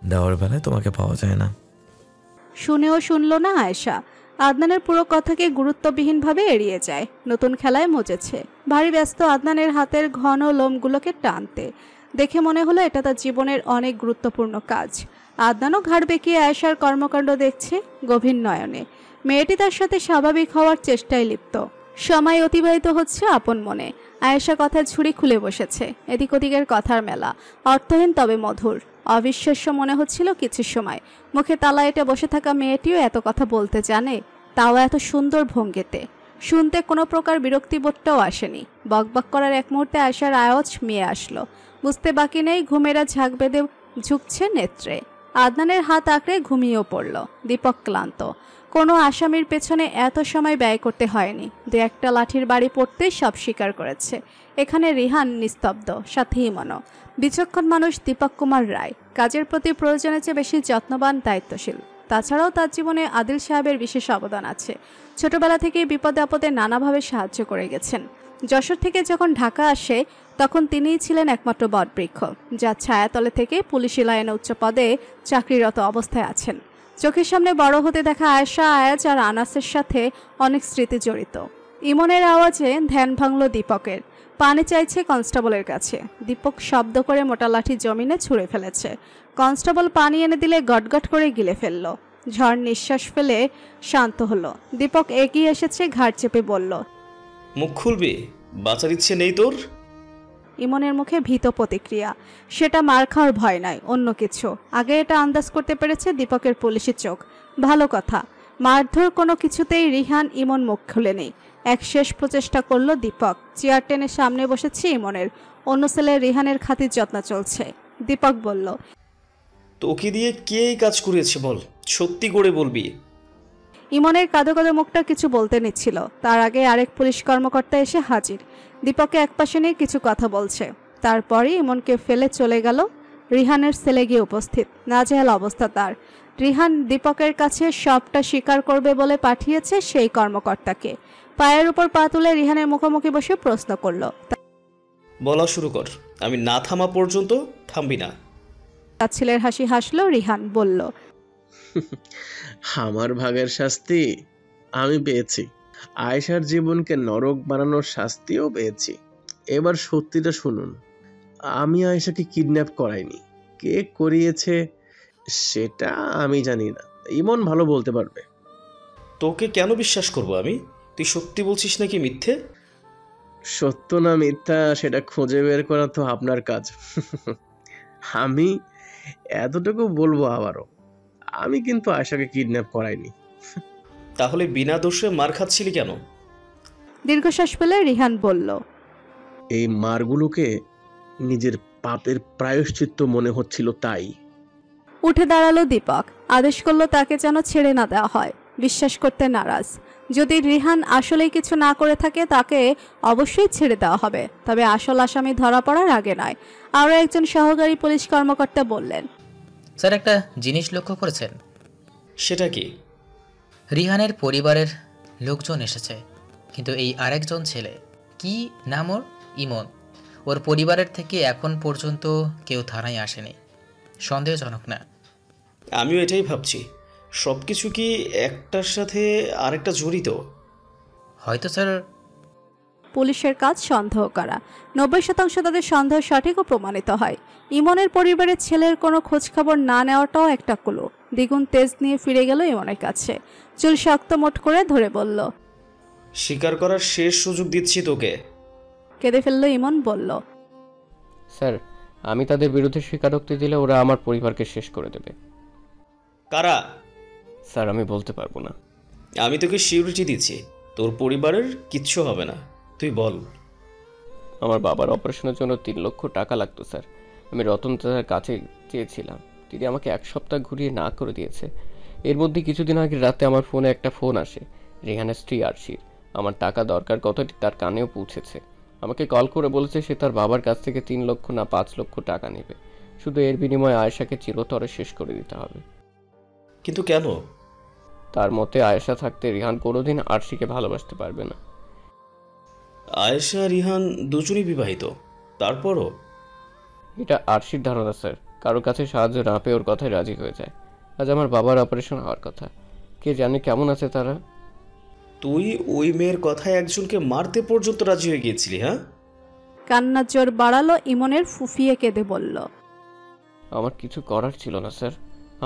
দেওয়ার বেলায় তোমাকে পাওয়া যায় না।
শুনেও শুনল না আয়েশা। আদনানের পুরো কথাকে গুরুত্ববিহীনভাবে এড়িয়ে যায়। নতুন খেলায় মজেছে। ভারী ব্যস্ত আদনানের হাতের ঘন লোমগুলোকে টানতে। দেখে মনে হলো এটা তার জীবনের অনেক গুরুত্বপূর্ণ কাজ। আদনানও ঘাড় বেঁকিয়ে আয়েশার কর্মকাণ্ড দেখছে গভীর নয়নে। মেয়েটি তার সাথে স্বাভাবিক হওয়ার চেষ্টায় লিপ্ত। সময় অতিবাহিত হচ্ছে আপন মনে। আয়েশা কথার ঝুড়ি খুলে বসেছে। এদিক ওদিকের কথার মেলা। অর্থহীন তবে মধুর। অবিশ্বাস্য মনে হচ্ছিল কিছু সময়। মুখে তালা এঁটে বসে থাকা মেয়েটিও এত কথা বলতে জানে, তাও এত সুন্দর ভঙ্গিতে। শুনতে কোনো প্রকার বিরক্তিবোধটাও আসেনি। বকবক করার এক মুহূর্তে আয়েশার আওয়াজ মেয়ে আসলো। বুঝতে বাকি নেই ঘুমেরা ঝাঁক বেঁধে ঝুঁকছে নেত্রে। আদনানের হাত আঁকড়ে ঘুমিয়েও পড়ল। দীপক ক্লান্ত। কোনো আসামির পেছনে এত সময় ব্যয় করতে হয়নি। দু একটা লাঠির বাড়ি পড়তে সব স্বীকার করেছে। এখানে রিহান নিস্তব্ধ, সাথে ইমনও। বিচক্ষণ মানুষ দীপক কুমার রায় কাজের প্রতি প্রয়োজনের চেয়ে বেশি যত্নবান, দায়িত্বশীল। তাছাড়াও তার জীবনে আদিল সাহেবের বিশেষ অবদান আছে। ছোটবেলা থেকেই বিপদে আপদে নানাভাবে সাহায্য করে গেছেন। যশোর থেকে যখন ঢাকা আসে তখন তিনিই ছিলেন একমাত্র বটবৃক্ষ, যার ছায়াতলে থেকে পুলিশি লাইনে উচ্চ পদে চাকরিরত অবস্থায় আছেন। চোখের সামনে বড় হতে দেখা আয়েশা, আয়াজ আর আনাসের সাথে অনেক স্মৃতি জড়িত। ইমনের আওয়াজে ধ্যান ভাঙল দীপকের। পানি চাইছে কনস্টেবলের কাছে। দীপক শব্দ করে মোটা লাঠি জমিনে ছুঁড়ে ফেলেছে। কনস্টেবল পানি এনে দিলে গটগট করে গিলে ফেলল। ঝড় নিঃশ্বাস ফেলে শান্ত হলো। দীপক এগিয়ে এসেছে, ঘাড় চেপে বলল,
মুখ খুলবি? বাঁচার ইচ্ছে নেই তোর?
ইমনের মুখে ভীত প্রতিক্রিয়া। সেটা মার খাওয়ার ভয় নয়, অন্য কিছু। আগে এটা আন্দাজ করতে পেরেছে দীপকের পুলিশি চোখ। ভালো কথা, মারধর কোনো কিছুতেই রিহান ইমন মুখ খুলেনি। এক শেষ প্রচেষ্টা করলো দীপক। চেয়ার টেনে সামনে বসেছে ইমনের। অন্য ছেলে রিহানের খাতির যত্ন চলছে। দীপক বলল,
তোকে দিয়ে কে কাজ করিয়েছে বল, সত্যি করে বলবি।
ইমনের কাঁদো কাঁদো মুখটা কিছু বলতে নিচ্ছিল, তার আগে আরেক পুলিশ কর্মকর্তা এসে হাজির। দীপককে একপাশে নিয়ে কিছু কথা বলছে। তারপরই ইমনকে ফেলে চলে গেল। রিহানের ছেলে গিয়ে উপস্থিত। নাজেহাল অবস্থা তার। রিহান দীপকের কাছে সবটা স্বীকার করবে বলে পাঠিয়েছে সেই কর্মকর্তাকে। পায়ের উপর পা তুলে রিহানের মুখোমুখি বসে প্রশ্ন করল,
বলা শুরু কর, আমি না থামা পর্যন্ত থামবি না।
তার ছেলের হাসি হাসলো। রিহান বলল,
আমার ভাগের শাস্তি আমি পেয়েছি। আয়েশার জীবনকে নরক বানানোর শাস্তিও পেয়েছি। এবার সত্যিটা শুনুন, আমি আয়েশাকে কিডন্যাপ করাইনি। কে করিয়েছে সেটা আমি জানি না, ইমন ভালো বলতে পারবে।
তোকে কেন বিশ্বাস করব আমি? তুই সত্যি বলছিস নাকি মিথ্যে?
সত্য না মিথ্যা সেটা খুঁজে বের করা তো আপনার কাজ। আমি এতটুকু বলবো আবারও, আমি কিন্তু আয়েশাকে কিডন্যাপ করাইনি।
তাহলে বিনা দোষে মার খাচ্ছিলি কেন?
দীর্ঘশ্বাস ফেলে রিহান বলল,
এই মারগুলোকে নিজের পাপের প্রায়শ্চিত্ত মনে হচ্ছিল তাই।
উঠে দাঁড়ালো দীপক। আদেশ করলো তাকে যেন ছেড়ে না দেওয়া হয়। বিশ্বাস করতে নারাজ। যদি রিহান আসলেই কিছু না করে থাকে তাকে অবশ্যই ছেড়ে দেওয়া হবে, তবে আসল আসামি ধরা পড়ার আগে নয়। আরও একজন সহকারী পুলিশ কর্মকর্তা বললেন,
স্যার একটা জিনিস লক্ষ্য করেছেন?
সেটা কি?
রিহানের পরিবারের লোকজন এসেছে, কিন্তু এই আরেকজন ছেলে, কি নাম ওর? ইমন। ওর পরিবারের থেকে এখন পর্যন্ত কেউ থানায় আসেনি। সন্দেহজনক না?
আমিও এটাই ভাবছি। সব কিছু কি একটার সাথে আরেকটা জড়িত?
হয়তো স্যার।
পুলিশের কাজ সন্দেহ করা। 90% তাদের সন্দেহ সঠিক ও প্রমাণিত হয়। ইমনের পরিবারের ছেলের কোনো খোঁজখবর না নেওয়াটাও একটা ক্লু। দ্বিগুণ তেজ নিয়ে ফিরে গেল ইমনের কাছে। চুল শক্ত মোট করে ধরে বলল,
স্বীকার করার শেষ সুযোগ দিচ্ছি তোকে।
কেঁদে ফেলল ইমন। বলল,
স্যার আমি তাদের বিরুদ্ধে স্বীকারোক্তি দিলে ওরা আমার পরিবারকে শেষ করে দেবে।
কারা?
স্যার আমি বলতে পারবো না।
আমি তোকে সিউরিটি দিচ্ছি, তোর পরিবারের কিচ্ছু হবে না। তুই বল।
আমার বাবার অপারেশনের জন্য 3 লক্ষ টাকা লাগতো স্যার। আমি রতন দাদার কাছে চেয়েছিলাম, তিনি আমাকে 1 সপ্তাহ ঘুরিয়ে না করে দিয়েছে। এর মধ্যে কিছুদিন আগে রাতে আমার ফোনে একটা ফোন আসে রেহানের স্ত্রী আরশির। আমার টাকা দরকার কথাটি তার কানেও পৌঁছেছে। আমাকে কল করে বলেছে সে তার বাবার কাছ থেকে 3 লক্ষ না 5 লক্ষ টাকা নেবে, শুধু এর বিনিময়ে আয়েশাকে চিরতরে শেষ করে দিতে হবে।
কিন্তু কেন?
তার মতে আয়েশা থাকতে রিহান কোনোদিন আরশিকে ভালোবাসতে পারবে না।
আয়েশা রিহান দুজনই বিবাহিত, তারপরও?
এটা আরশির ধারণা স্যার। কারোর কাছে সাহায্য না পেয়ে ওর কথায় রাজি হয়ে যায়। আজ আমার বাবার অপারেশন হওয়ার কথা, কে জানে কেমন আছে তারা।
তুই ওই মেয়ের কথায় একজনকে মারতে পর্যন্ত রাজি হয়ে গিয়েছিলি? হ্যাঁ?
কান্নার জোর বাড়ালো ইমনের। ফুফিয়ে কেঁদে বলল,
আমার কিছু করার ছিল না স্যার।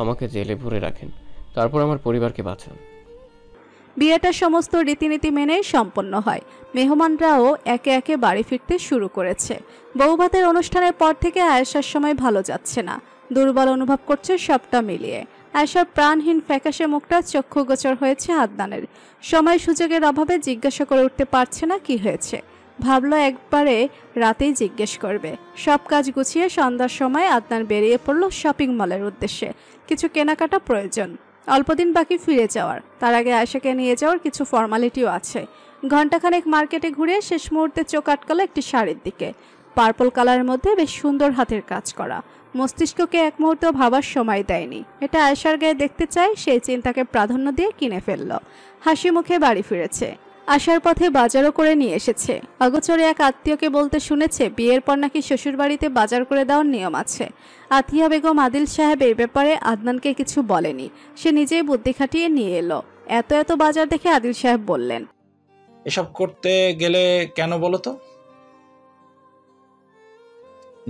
আমাকে জেলে ভরে রাখেন, তারপর আমার পরিবারকে বাঁচান।
বিয়েটা সমস্ত রীতিনীতি মেনে সম্পন্ন হয়। মেহমানরাও একে একে বাড়ি ফিরতে শুরু করেছে। বৌভাতের অনুষ্ঠানের পর থেকে আয়েশার সময় ভালো যাচ্ছে না। দুর্বল অনুভব করছে সবটা মিলিয়ে। আয়েশার প্রাণহীন ফ্যাকাশে মুখটা চক্ষুগোচর হয়েছে আদনানের। সময় সুযোগের অভাবে জিজ্ঞাসা করে উঠতে পারছে না কি হয়েছে। ভাবলো একবারে রাতেই জিজ্ঞেস করবে। সব কাজ গুছিয়ে সন্ধ্যার সময় আদনান বেরিয়ে পড়ল শপিং মলের উদ্দেশ্যে। কিছু কেনাকাটা প্রয়োজন, অল্পদিন বাকি ফিরে যাওয়ার। তার আগে আয়েশাকে নিয়ে যাওয়ার কিছু ফর্মালিটিও আছে। ঘণ্টাখানেক মার্কেটে ঘুরে শেষ মুহূর্তে চোখ আটকালো একটি শাড়ির দিকে। পার্পল কালারের মধ্যে বেশ সুন্দর হাতের কাজ করা। মস্তিষ্ককে এক মুহূর্ত ভাবার সময় দেয়নি। এটা আয়েশার গায়ে দেখতে চায়, সেই চিন্তাকে প্রাধান্য দিয়ে কিনে ফেলল। হাসি মুখে বাড়ি ফিরেছে। আসার পথে বাজারও করে নিয়ে এসেছে। অগোচরে এক আত্মীয়কে বলতে শুনেছে বিয়ের পর নাকি শ্বশুরবাড়িতে বাজার করে দেওয়ার নিয়ম আছে। আতিয়া বেগম আদিল সাহেব এই ব্যাপারে আদনানকে কিছু বলেনি, সে নিজেই বুদ্ধি খাটিয়ে নিয়ে এলো। এত বাজার দেখে আদিল সাহেব বললেন,
এসব করতে গেলে কেন বলো তো?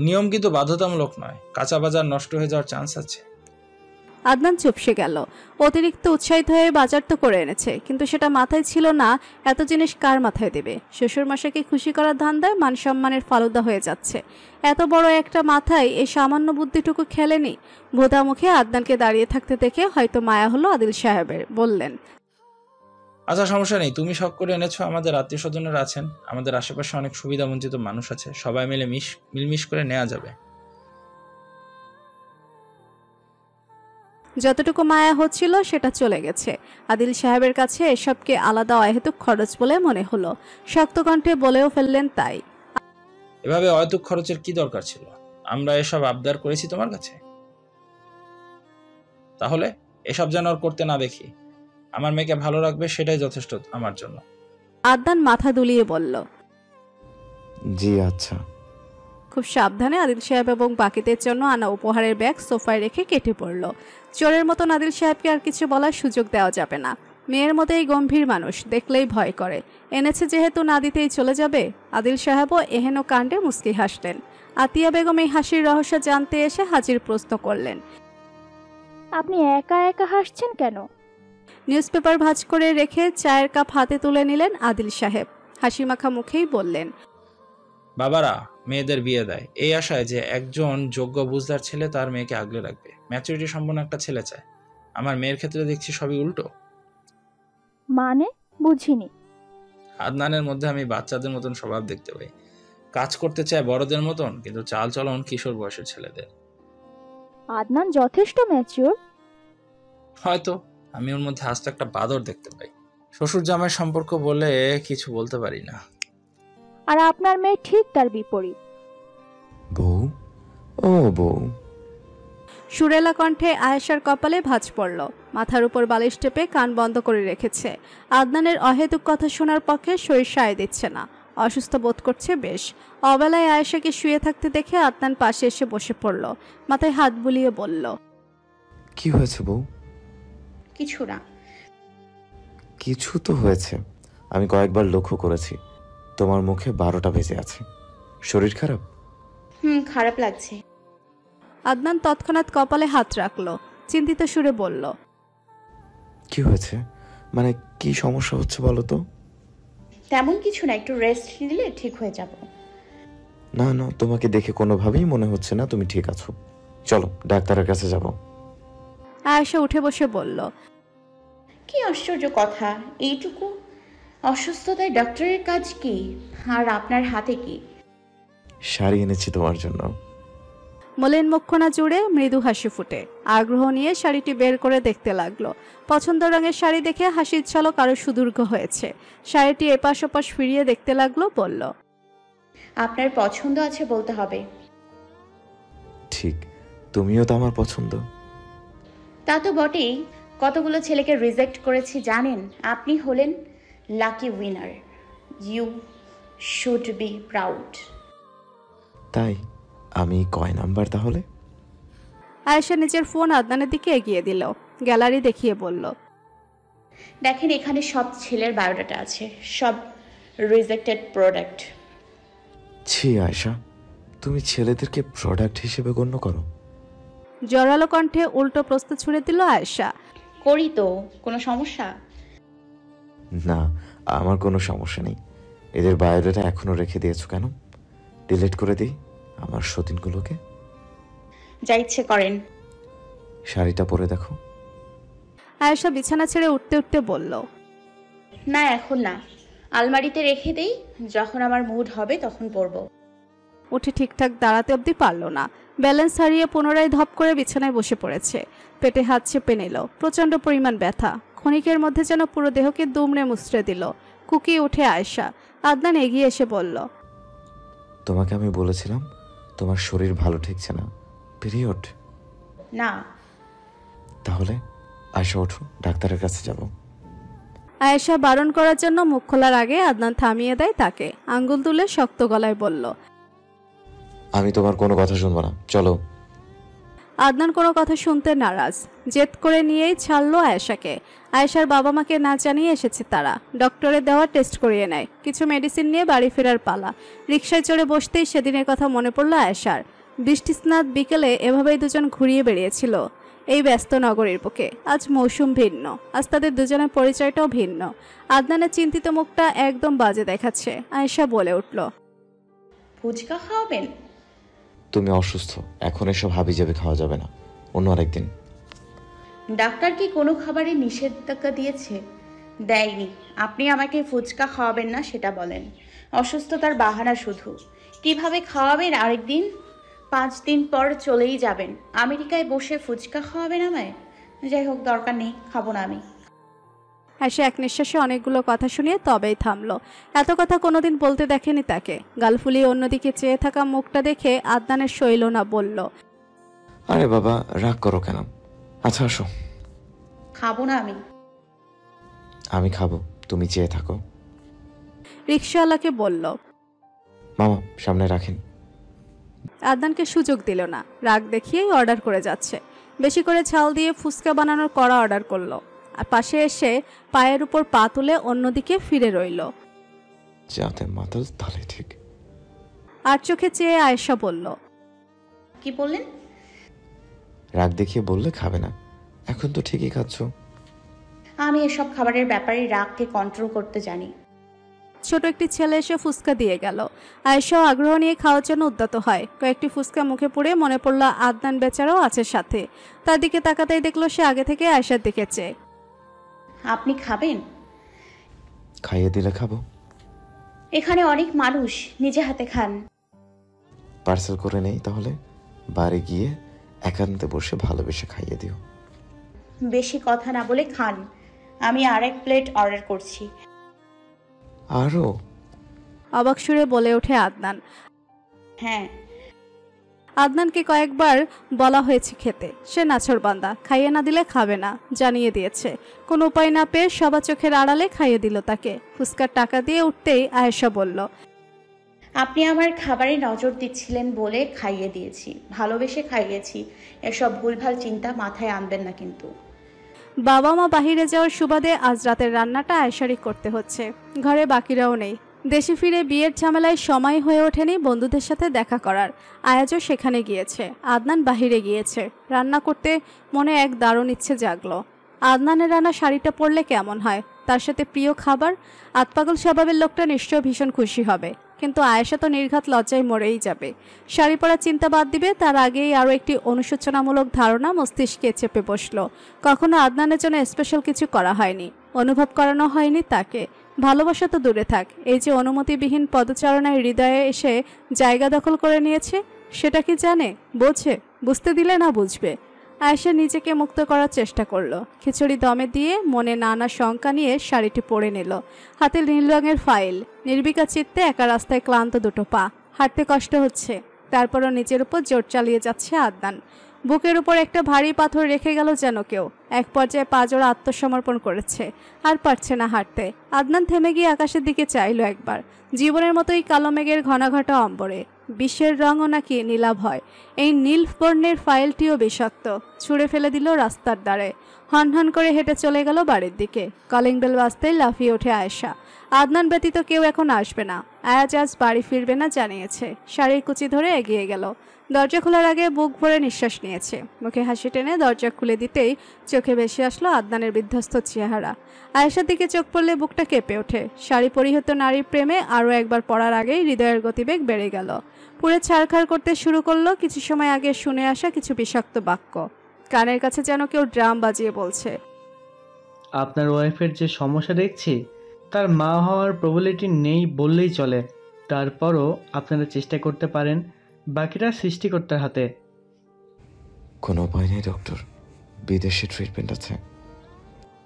নিয়ম কিন্তু বাধ্যতামূলক নয়, কাঁচা বাজার নষ্ট হয়ে যাওয়ার চান্স আছে।
আদনান চুপসে গেল। অতিরিক্ত উৎসাহিত হয়ে বাজার তো করে এনেছে, কিন্তু সেটা মাথায় ছিল না এত জিনিস কার মাথায় দেবে। শ্বশুরমশাইকে খুশি করার ধান্দায় মান সম্মানের ফালুদা হয়ে যাচ্ছে। এত বড় একটা মাথায় এই সামান্য বুদ্ধিটুকু খেলেনি। ভোদা মুখে আদনানকে দাঁড়িয়ে থাকতে দেখে হয়তো মায়া হলো আদিল সাহেবের। বললেন,
আচ্ছা সমস্যা নেই, তুমি শখ করে এনেছো। আমাদের আত্মীয় স্বজনেরা আছেন, আমাদের আশেপাশে অনেক সুবিধা বঞ্চিত মানুষ আছে, সবাই মিলে মিলমিশ করে নেওয়া যাবে।
যতটুকু মায়া হচ্ছিল সেটা চলে গেছে। আদিল সাহেবের কাছে এসবকে আলাদা অহেতুক খরচ বলে মনে হলো। শক্ত কণ্ঠে বলেও ফেললেন, তাই
এভাবে অহেতুক খরচের কি দরকার ছিল? আমরা এসব আবদার করেছি তোমার কাছে? তাহলে এসব যেন আর করতে না দেখি। আমার মেয়েকে ভালো রাখবে, সেটাই যথেষ্ট আমার জন্য।
আদনান মাথা দুলিয়ে বলল,
জি আচ্ছা।
খুব সাবধানে আদিল সাহেব এবং বাকিদের জন্য আনা উপহারের ব্যাগ সোফায় রেখে কেটে পড়ল। চোরের মতন আদিল সাহেবকে আর কিছু বলার সুযোগ দেওয়া যাবে না। মেয়ের মতো এই গম্ভীর মানুষ, দেখলেই ভয় করে। এনেছে যেহেতু না দিতেই চলে যাবে। আদিল সাহেবও এহেন কাণ্ডে মুচকি হাসলেন। আতিয়া বেগম এই হাসির রহস্য জানতে এসে হাজির প্রশ্ন করলেন,
আপনি একা একা হাসছেন কেন?
নিউজপেপার ভাঁজ করে রেখে চায়ের কাপ হাতে তুলে নিলেন আদিল সাহেব। হাসি মাখা মুখেই বললেন,
বাবারা মেয়েদের বিয়ে দেয় এই আশায় যে একজন যোগ্য বুঝদার ছেলে তার মেয়েকে আগলে রাখবে। ম্যাচুরিটি সম্পন্ন একটা ছেলে চায়। আমার মেয়ের ক্ষেত্রে দেখছি সবই উল্টো।
মানে বুঝিনি।
আদনানের মধ্যে আমি বাচ্চাদের মতন স্বভাব দেখতে পাই। কাজ করতে চায় বড়দের মতন, কিন্তু চাল চলন কিশোর বয়সের ছেলেদের।
আদনান যথেষ্ট ম্যাচিওর।
হয়তো আমি ওর মধ্যে আস্ত একটা বাদর দেখতে পাই। শ্বশুর জামাইয়ের সম্পর্ক বলে কিছু বলতে পারি না।
আর আপনার মেয়ে ঠিক তার বিপরীত।
বউ, ও বউ।
সুরেলা কণ্ঠে আয়েশার কপালে ভাঁজ পড়ল। মাথার উপর বালিশ টেপে কান বন্ধ করে রেখেছে। আদনানের অহেতুক কথা শোনার পক্ষে শরীর সায় দিচ্ছে না। অসুস্থ বোধ করছে বেশ। অবেলায় আয়েশাকে শুয়ে থাকতে দেখে আদনান পাশে এসে বসে পড়ল। মাথায় হাত বুলিয়ে বলল,
কি হয়েছে বউ?
কিছু না।
কিছু তো হয়েছে। আমি কয়েকবার লক্ষ্য করেছি তোমার মুখে 12টা বেজে আছে। শরীর খারাপ?
খারাপ লাগছে।
আদনান তৎক্ষণাৎ কপালে হাত রাখল। চিন্তিত সুরে বলল,
কি হয়েছে? মানে কি সমস্যা হচ্ছে বলো তো?
তেমন কিছু না, একটু রেস্ট নিলে ঠিক হয়ে যাব।
না না, তোমাকে দেখে কোনোভাবেই মনে হচ্ছে না তুমি ঠিক আছো। চলো ডাক্তারের কাছে যাব।
আয়েশা উঠে বসে বলল,
কি আশ্চর্য কথা, এইটুকু অসুস্থতায় ডক্টরের কাজ কি? আর আপনার হাতে কি?
শাড়ি এনেছি তোমার জন্য।
মলিন মুখখানা জুড়ে মৃদু হাসি ফুটে। আগ্রহ নিয়ে শাড়িটি বের করে দেখতে লাগলো। পছন্দ রঙের শাড়ি দেখে হাসির ঝলক আরো সুদীর্ঘ হয়েছে। শাড়িটি এপাশ ওপাশ ফিরিয়ে দেখতে লাগলো। বলল,
আপনার পছন্দ আছে বলতে হবে।
ঠিক, তুমিও তো আমার পছন্দ।
তা তো বটেই। কতগুলো ছেলেকে রিজেক্ট করেছি জানেন? আপনি হলেন lucky winner. You should be proud.
তাই আমি কয় নাম্বার তাহলে?
আয়েশা নিজের ফোন আদনানের দিকে এগিয়ে দিল। গ্যালারি দেখিয়ে বলল,
দেখেন এখানে সব ছেলের বায়োডাটা আছে, সব রিজেক্টেড প্রোডাক্ট।
ছি আয়েশা, তুমি ছেলেদেরকে প্রোডাক্ট হিসেবে গণ্য করো?
জোরালো কণ্ঠে উল্টো প্রশ্ন ছুড়ে দিল আয়েশা।
করি তো, কোনো সমস্যা?
না, আমার কোনো সমস্যা নেই। এদের বায়োডাটা এখনো রেখে দিয়েছো কেন? ডিলিট করে দিই আমার সতীনগুলোকে?
যা ইচ্ছে করেন।
শাড়িটা পরে দেখো।
আয়েশা বিছানা ছেড়ে উঠতে উঠতে বলল,
না এখন না, আলমারিতে রেখে দেই, যখন আমার মুড হবে তখন পরবো।
উঠে ঠিকঠাক দাঁড়াতে অবধি পারল না, ব্যালেন্স হারিয়ে পুনরায় ধপ করে বিছানায় বসে পড়েছে। পেটে হাত চেপে নিল, প্রচণ্ড পরিমাণ ব্যথা, ক্ষণিকের মধ্যে যেন পুরো দেহকে দুমড়ে মুচড়ে দিল। কুকিয়ে উঠে আয়েশা। আদনান এগিয়ে এসে বলল,
তোমাকে আমি বলেছিলাম তোমার শরীর ভালো ঠেকছে না, পিরিয়ড।
না।
তাহলে আয়েশা ওঠো, ডাক্তারের কাছে যাব।
আয়েশা বারণ করার জন্য মুখ খোলার আগে আদনান থামিয়ে দেয় তাকে, আঙ্গুল তুলে শক্ত গলায় বলল,
আমি তোমার কোনো কথা শুনবো না, চলো।
আদনান কোনো কথা শুনতে নারাজ, জেদ করে নিয়েই ছাড়লো আয়েশাকে। আয়েশার বাবা মাকে না জানিয়ে এসেছে তারা। ডক্টরের দেওয়া টেস্ট করিয়ে নেয়, কিছু মেডিসিন নিয়ে বাড়ি ফেরার পালা। রিকশায় চড়ে বসতেই সেদিনের কথা মনে পড়লো আয়েশার। বৃষ্টিস্নাত বিকেলে এভাবেই দুজন ঘুরিয়ে বেরিয়েছিল এই ব্যস্ত নগরীর বুকে। আজ মৌসুম ভিন্ন, আজ তাদের দুজনের পরিচয়টাও ভিন্ন। আদনানের চিন্তিত মুখটা একদম বাজে দেখাচ্ছে। আয়েশা বলে উঠল,
ফুচকা খাওয়াবেন?
তুমি অসুস্থ, এখন এসব হাবিজাবি খাওয়া যাবে না, অন্য আরেকদিন।
ডাক্তার কি কোনো খাবারে নিষেধাজ্ঞা দিয়েছে? দেয়নি। আপনি আমাকে ফুচকা খাওয়াবেন না সেটা বলেন। অসুস্থতার বাহানা শুধু। কিভাবে খাওয়াবেন আরেকদিন? 5 দিন পর চলেই যাবেন। আমেরিকায় বসে ফুচকা খাওয়াবেন আমায়? যাই হোক, দরকার নেই, খাবো না আমি।
সে এক নিঃশ্বাসে অনেকগুলো কথা শুনিয়ে তবেই থামলো। এত কথা কোনোদিন বলতে দেখেনি তাকে। গাল ফুলিয়ে অন্যদিকে চেয়ে থাকা মুখটা দেখে আদনানের সইল না, বলল,
আরে বাবা, রাগ করো কেন? আচ্ছা আসো।
খাবো না আমি।
আমি খাবো, তুমি চেয়ে থাকো।
রিকশাওয়ালাকে বলল,
মামা সামনে রাখেন।
আদনানকে সুযোগ দিল না, রাগ দেখিয়েই অর্ডার করে যাচ্ছে। বেশি করে ঝাল দিয়ে ফুচকা বানানোর কড়া অর্ডার করলো। আর পাশে এসে পায়ের উপর পা তুলে অন্যদিকে ফিরে রইল।
যাতে মাতাল তালে ঠিক।
আর চোখে চেয়ে আয়েশা বলল,
কি বললেন?
রাগ দেখিয়ে বললে খাবে না, এখন তো ঠিকই খাচ্ছ।
আমি এসব খাবারের ব্যাপারে রাগকে কন্ট্রোল করতে জানি।
ছোট একটি ছেলে এসে ফুচকা দিয়ে গেল। আয়েশাও আগ্রহ নিয়ে খাওয়ার জন্য উদ্যত হয়। কয়েকটি ফুচকা মুখে পুড়ে মনে পড়ল আদনান বেচারাও আছে সাথে। তার দিকে তাকাতেই দেখলো সে আগে থেকে আয়েশার দিকে চেয়ে।
আপনি খাবেন?
খাইয়ে দিলে খাবো।
এখানে অনেক মানুষ, নিজে হাতে খান।
পার্সেল করে নেই তাহলে, বাড়ি গিয়ে একান্তে বসে ভালোবেসে খাইয়ে দিও।
বেশি কথা না বলে খান। আমি আরেক প্লেট অর্ডার করছি।
আরো?
অবাক সুরে বলে ওঠে আদনান।
হ্যাঁ।
আদনানকে কয়েকবার বলা হয়েছে খেতে, সে নাছোড়বান্দা, খাইয়ে না দিলে খাবে না, জানিয়ে দিয়েছে। কোনো উপায় না পেয়ে সবার চোখের আড়ালে খাইয়ে দিল তাকে। ফুচকার টাকা দিয়ে উঠতেই আয়েশা বলল,
আপনি আমার খাবারে নজর দিচ্ছিলেন বলে খাইয়ে দিয়েছি, ভালোবেসে খাইয়েছি। এসব ভুলভাল চিন্তা মাথায় আনবেন না কিন্তু।
বাবা মা বাহিরে যাওয়ার সুবাদে আজ রাতের রান্নাটা আয়েশারই করতে হচ্ছে। ঘরে বাকিরাও নেই। দেশে ফিরে বিয়ের ঝামেলায় সময় হয়ে ওঠেনি বন্ধুদের সাথে দেখা করার। আয়াজও সেখানে গিয়েছে, আদনান বাহিরে গিয়েছে। রান্না করতে মনে এক দারুণ ইচ্ছে জাগলো। আদনানের রান্না শাড়িটা পরলে কেমন হয়, তার সাথে প্রিয় খাবার। আতপাগল স্বভাবের লোকটা নিশ্চয় ভীষণ খুশি হবে, কিন্তু আয়েশা তো নির্ঘাত লজ্জায় মরেই যাবে। শাড়ি পরার চিন্তা বাদ দিবে তার আগেই আরও একটি অনুশোচনামূলক ধারণা মস্তিষ্কে চেপে বসল। কখনো আদনানের জন্য স্পেশাল কিছু করা হয়নি, অনুভব করানো হয়নি তাকে। ভালোবাসা তো দূরে থাক, এই যে অনুমতিবিহীন পদচারণায় হৃদয়ে এসে জায়গা দখল করে নিয়েছে, সেটা কি জানে, বোঝে? বুঝতে দিলে না বুঝবে। আয়েশা নিজেকে মুক্ত করার চেষ্টা করলো। খিচুড়ি দমে দিয়ে মনে নানা শঙ্কা নিয়ে শাড়িটি পরে নিল। হাতে নীল রঙের ফাইল, নির্বিকার চিত্তে একা রাস্তায় ক্লান্ত দুটো পা, হাঁটতে কষ্ট হচ্ছে। তারপরও নিজের উপর জোর চালিয়ে যাচ্ছে আদনান। বুকের উপর একটা ভারী পাথর রেখে গেল যেন কেউ। এক পর্যায়ে পা জোড়া আত্মসমর্পণ করেছে, আর পারছে না হাঁটতে। আদনান থেমে গিয়ে আকাশের দিকে চাইল একবার। জীবনের মতোই কালো মেঘের ঘনাঘটা অম্বরে বিশ্বের রঙও নাকি নীলাভ হয়। এই নীল বর্ণের ফাইলটিও বিষাক্ত। ছুঁড়ে ফেলে দিল রাস্তার ধারে। হনহন করে হেঁটে চলে গেল বাড়ির দিকে। কলিং বেল বাজতেই লাফিয়ে ওঠে আয়েশা। আদনান ব্যতীত কেউ এখন আসবে না। আয়াজ আজ বাড়ি ফিরবে না জানিয়েছে। শাড়ির কুচি ধরে এগিয়ে গেল। দরজা খোলার আগে বুক ভরে নিঃশ্বাস নিয়েছে। মুখে হাসি টেনে দরজা খুলে দিতেই চোখে ভেসে আসলো আদনানের বিধ্বস্ত চেহারা। আয়েশার দিকে চোখ পড়লে বুকটা কেঁপে ওঠে। শাড়ি পরিহিত নারীর প্রেমে আরও একবার পড়ার আগেই হৃদয়ের গতিবেগ বেড়ে গেল। পুরে ছাড়খাড় করতে শুরু করলো কিছু সময় আগে শুনে আসা কিছু বিষাক্ত বাক্য। কানের কাছে যেন কেউ ড্রাম বাজিয়ে বলছে,
আপনার ওয়াইফের যে সমস্যা দেখছি তার মা হওয়ার প্রবলিটি নেই বললেই চলে। তারপরও আপনারা চেষ্টা করতে পারেন, বাকিটা সৃষ্টিকর্তার হাতে।
কোনো উপায় নেই ডক্টর, বিদেশে ট্রিটমেন্ট আছে।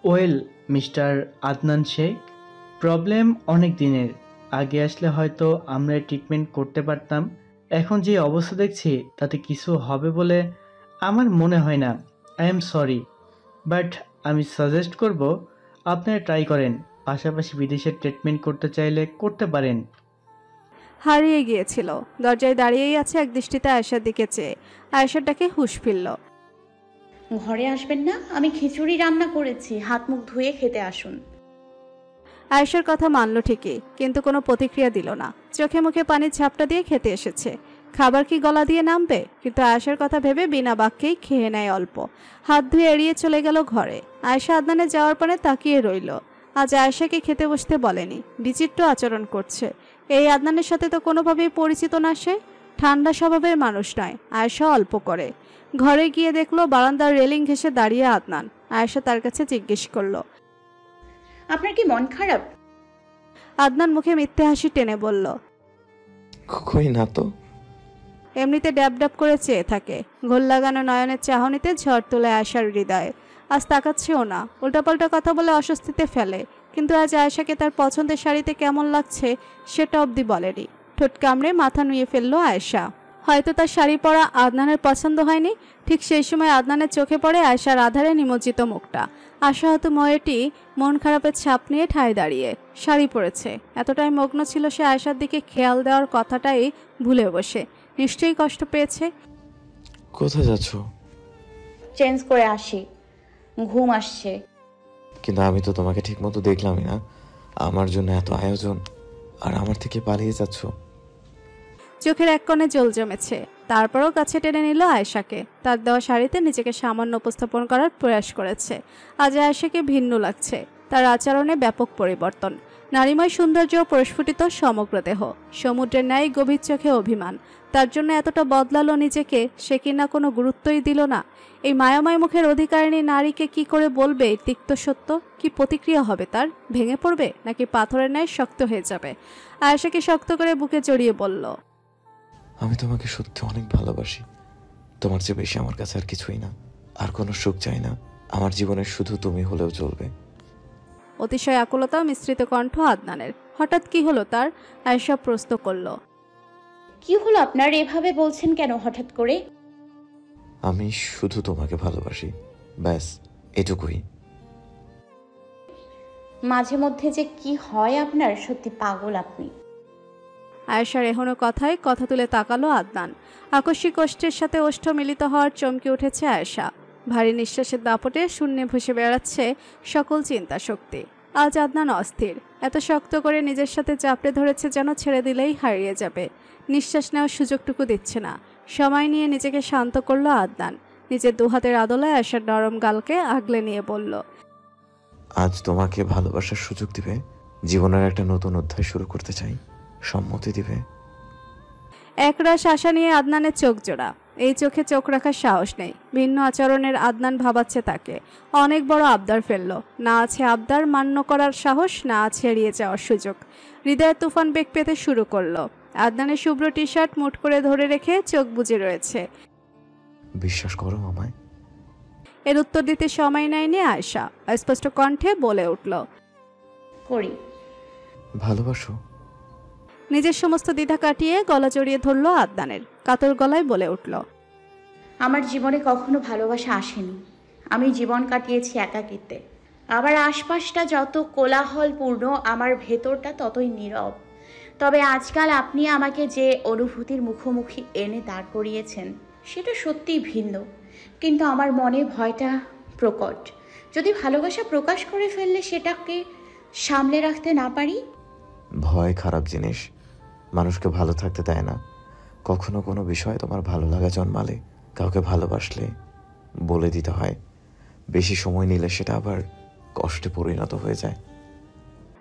Well mister Adnan Sheikh, problem অনেক দিনের। আগে আসলে হয়তো আমরা ট্রিটমেন্ট করতে পারতাম। এখন যে অবস্থা দেখছি তাতে কিছু হবে বলে আমার মনে হয় না। আই এম সরি, বাট আমি সাজেস্ট করব আপনারা ট্রাই করেন। পাশাপাশি বিদেশে ট্রিটমেন্ট করতে চাইলে করতে পারেন।
হারিয়ে গিয়েছিল। দরজায় দাঁড়িয়েই আছে এক দৃষ্টিতে আয়েশার দিকে চেয়ে। আয়েশাটাকে হুঁশ ফিরল।
ঘরে আসবেন না? আমি খিচুড়ি রান্না করেছি, হাত মুখ ধুয়ে খেতে আসুন।
আয়েশার কথা মানল ঠিকই, কিন্তু কোনো প্রতিক্রিয়া দিল না। চোখে মুখে পানির ঝাপটা দিয়ে খেতে এসেছে। খাবার কি গলা দিয়ে নামবে? কিন্তু আয়েশার কথা ভেবে বিনা বাক্যেই খেয়ে নেয় অল্প। হাত ধুয়ে এড়িয়ে চলে গেল ঘরে। আয়েশা আদনানে যাওয়ার পরে তাকিয়ে রইল। আজ আয়েশাকে খেতে বসতে বলেনি, বিচিত্র আচরণ করছে। এই আদনানের সাথে তো কোনোভাবেই পরিচিত না সে। ঠান্ডা স্বভাবের মানুষ নয়। আয়েশা অল্প করে। ঘরে গিয়ে দেখলো বারান্দার রেলিং ঘেঁষে দাঁড়িয়ে আদনান। আয়েশা তার কাছে জিজ্ঞেস করলো,
আপনার কি মন খারাপ?
আদনান মুখে মিথ্যে হাসি টেনে বলল,
কই না তো।
এমনিতে ড্যাব ড্যাব করে চেয়ে থাকে। ঘোল লাগানো নয়নের চাহনিতে ঝড় তোলে আয়েশার হৃদয়ে। আজ তাকাচ্ছেও না, উল্টাপাল্টা কথা বলে অস্বস্তিতে ফেলে। কিন্তু আজ আয়েশাকে তার পছন্দের শাড়িতে কেমন লাগছে সেটা অবধি বলেনি। ঠোঁট কামড়ে মাথা নুয়ে ফেলল আয়েশা। হয়তো তার শাড়ি পরা আদনানের পছন্দ হয়নি। ঠিক সেই সময় আদনানের চোখে পড়ে আয়েশার আধারে নিমজ্জিত মুখটা। আশাহত ময়ূরটি মন খারাপের ছাপ নিয়ে ঠায় দাঁড়িয়ে। শাড়ি পরেছে। এতটাই মগ্ন ছিল সে আয়েশার দিকে খেয়াল দেওয়ার কথাটাই ভুলে বসে। নিশ্চয়ই কষ্ট পেয়েছে।
কোথায় যাচ্ছ?
চেঞ্জ করে আসি, ঘুম আসছে।
কিন্তু আমি তো তোমাকে ঠিক মতো দেখলামই না। আমার জন্য এত আয়োজন, আর আমার থেকে পালিয়ে যাচ্ছ।
চোখের এক কোণে জল জমেছে। তারপরও কাছে টেনে নিল আয়েশাকে। তার দেওয়া শাড়িতে নিজেকে সামান্য উপস্থাপন করার প্রয়াস করেছে। আজ আয়েশাকে ভিন্ন লাগছে। তার আচরণে ব্যাপক পরিবর্তন। নারীময় সৌন্দর্য প্রস্ফুটিত সমগ্র দেহ। সমুদ্রের ন্যায় গভীর চোখে অভিমান। তার জন্য এতটা বদলালো নিজেকে, সে কিনা কোনো গুরুত্বই দিল না। এই মায়াময় মুখের অধিকারিণী নারীকে কি করে বলবে এই তিক্ত সত্য? কি প্রতিক্রিয়া হবে তার? ভেঙে পড়বে নাকি পাথরের ন্যায় শক্ত হয়ে যাবে? আয়েশাকে শক্ত করে বুকে জড়িয়ে বলল,
আমি তোমাকে সত্যি অনেক ভালোবাসি। তোমার চেয়ে বেশি আমার কাছে আর কিছুই না। আর কোনো সুখ চাই না। আমার জীবনে শুধু তুমি হলেও চলবে।
অতিশয় আকুলতা মিশ্রিত কণ্ঠ আদনানের। হঠাৎ কি হলো তার? আয়েশা প্রশ্ন করল,
কি হলো আপনার? এভাবে বলছেন কেন হঠাৎ করে?
আমি শুধু তোমাকে ভালোবাসি, ব্যাস এটুকুই।
মাঝে মধ্যে যে কি হয় আপনার, সত্যি পাগল আপনি।
আয়েশার এহনো কথায় কথা তুলে তাকালো আদনান। আকস্মিক ওষ্ঠের সাথে ওষ্ঠ মিলিত হওয়ার চমকে উঠেছে আয়েশা। ভারী নিঃশ্বাসের দাপটে শূন্যে ভেসে বেড়াচ্ছে সকল চিন্তা শক্তি। আজ আদনান অস্থির। এত শক্ত করে নিজের সাথে চাপড়ে ধরেছে যেন ছেড়ে দিলেই হারিয়ে যাবে। নিঃশ্বাস নেওয়ার সুযোগটুকু দিচ্ছে না। সময় নিয়ে নিজেকে শান্ত করলো আদনান। নিজের দুহাতের আদলায় আয়েশার নরম গালকে আগলে নিয়ে বলল,
আজ তোমাকে ভালোবাসার সুযোগ দিবে। জীবনের একটা নতুন অধ্যায় শুরু করতে চাই, সম্মতি দিবে?
একরাশ আশা নিয়ে আদনানের চোখ জোড়া। এই চোখে চোখ রাখার সাহস নেই। ভিন্ন আচরণের আদনান ভাবাচ্ছে তাকে। অনেক বড় আবদার ফেলল। না আছে আবদার মান্য করার সাহস, না আছে এড়িয়ে যাওয়ার সুযোগ। হৃদয়ের তুফান বেগ পেতে শুরু করলো। আদনানের শুভ্র টি শার্ট মুঠ করে ধরে রেখে চোখ বুজে রয়েছে।
বিশ্বাস করো আমায়?
এর উত্তর দিতে সময় নেয়নি আয়েশা। স্পষ্ট কণ্ঠে বলে উঠল,
করি।
ভালোবাসো?
নিজের সমস্ত দ্বিধা কাটিয়ে গলা জড়িয়ে ধরল আদনানের। কাতর গলায় বলে উঠল,
আমার জীবনে কখনো ভালোবাসা আসেনি। আমি জীবন কাটিয়েছি একাকিত্বে। আবার আশপাশটা যত কোলাহলপূর্ণ, আমার ভেতরটা ততই নীরব। তবে আজকাল আপনি আমাকে যে অনুভূতির মুখোমুখি এনে দাঁড় করিয়েছেন সেটা সত্যিই ভিন্ন। কিন্তু আমার মনে ভয়টা প্রকট। যদি ভালোবাসা প্রকাশ করে ফেললে সেটাকে সামলে রাখতে না পারি,
ভয় খারাপ জিনিস, মানুষকে ভালো থাকতে দেয় না। কখনো কোনো বিষয়ে তোমার ভালো লাগা জন্মালে, কাউকে ভালোবাসলে বলে দিতে হয়। বেশি সময় নিলে সেটা আবার কষ্টে পরিণত হয়ে যায়।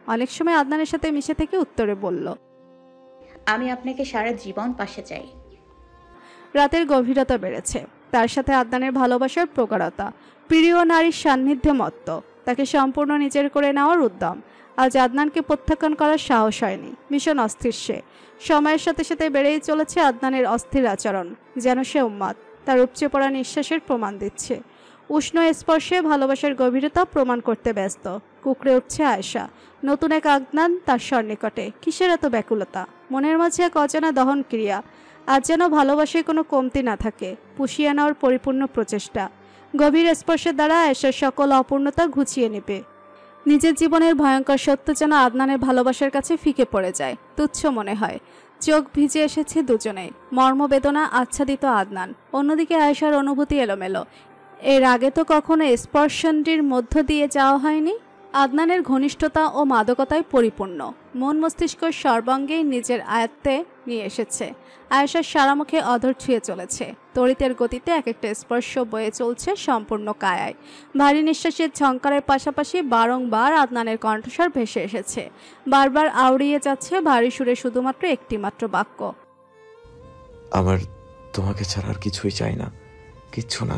অনেক সময় আদনানের সাথে মিশে থেকে উত্তরে বলল,
আমি আপনাকে সারা জীবন পাশে চাই।
রাতের গভীরতা বেড়েছে, তার সাথে আদনানের ভালোবাসার প্রগাঢ়তা। প্রিয় নারীর সান্নিধ্যে মত্ত, তাকে সম্পূর্ণ নিজের করে নেওয়ার উদ্যম। আজ আদনানকে প্রত্যাখ্যান করার সাহস হয়নি। ভীষণ অস্থির সে। সময়ের সাথে সাথে বেড়েই চলেছে আদনানের অস্থির আচরণ, যেন সে উন্মাদ। তার উপচে পড়া নিঃশ্বাসের প্রমাণ দিচ্ছে। উষ্ণ স্পর্শে ভালোবাসার গভীরতা প্রমাণ করতে ব্যস্ত। কুকড়ে উঠছে আয়েশা। নতুন এক আদনান তার সন্নিকটে। কিসের এত ব্যাকুলতা? মনের মাঝে এক অজানা দহন ক্রিয়া। আজ যেন ভালোবাসায় কোনো কমতি না থাকে, পুষিয়ে নেওয়ার পরিপূর্ণ প্রচেষ্টা। গভীর স্পর্শের দ্বারা আয়েশার সকল অপূর্ণতা ঘুচিয়ে নেবে। নিজের জীবনের ভয়ঙ্কর সত্য যেন আদনানের ভালোবাসার কাছে ফিকে পড়ে যায়, তুচ্ছ মনে হয়। চোখ ভিজে এসেছে দুজনেই। মর্মবেদনা আচ্ছাদিত আদনান, অন্যদিকে আয়েশার অনুভূতি এলোমেলো। এর আগে তো কখনো স্পর্শনটির মধ্য দিয়ে যাওয়া হয়নি। আদনানের ঘনিষ্ঠতা ও মাদকতায় পরিপূর্ণ। মন মস্তিষ্ক সর্বাঙ্গেই নিজের আয়ত্তে নিয়ে এসেছে। আয়েশার সারা মুখে অধর ছুঁয়ে চলেছে। তড়িতের গতিতে এক একটা স্পর্শ বয়ে চলছে সম্পূর্ণ কায়ায়। ভারী নিঃশ্বাসের ঝংকারের পাশাপাশি বারংবার আদনানের কণ্ঠস্বর ভেসে এসেছে। বারবার আউড়িয়ে যাচ্ছে ভারী সুরে শুধুমাত্র একটি মাত্র বাক্য,
আমার তোমাকে ছাড়া আর কিছুই চাই না, কিচ্ছু না।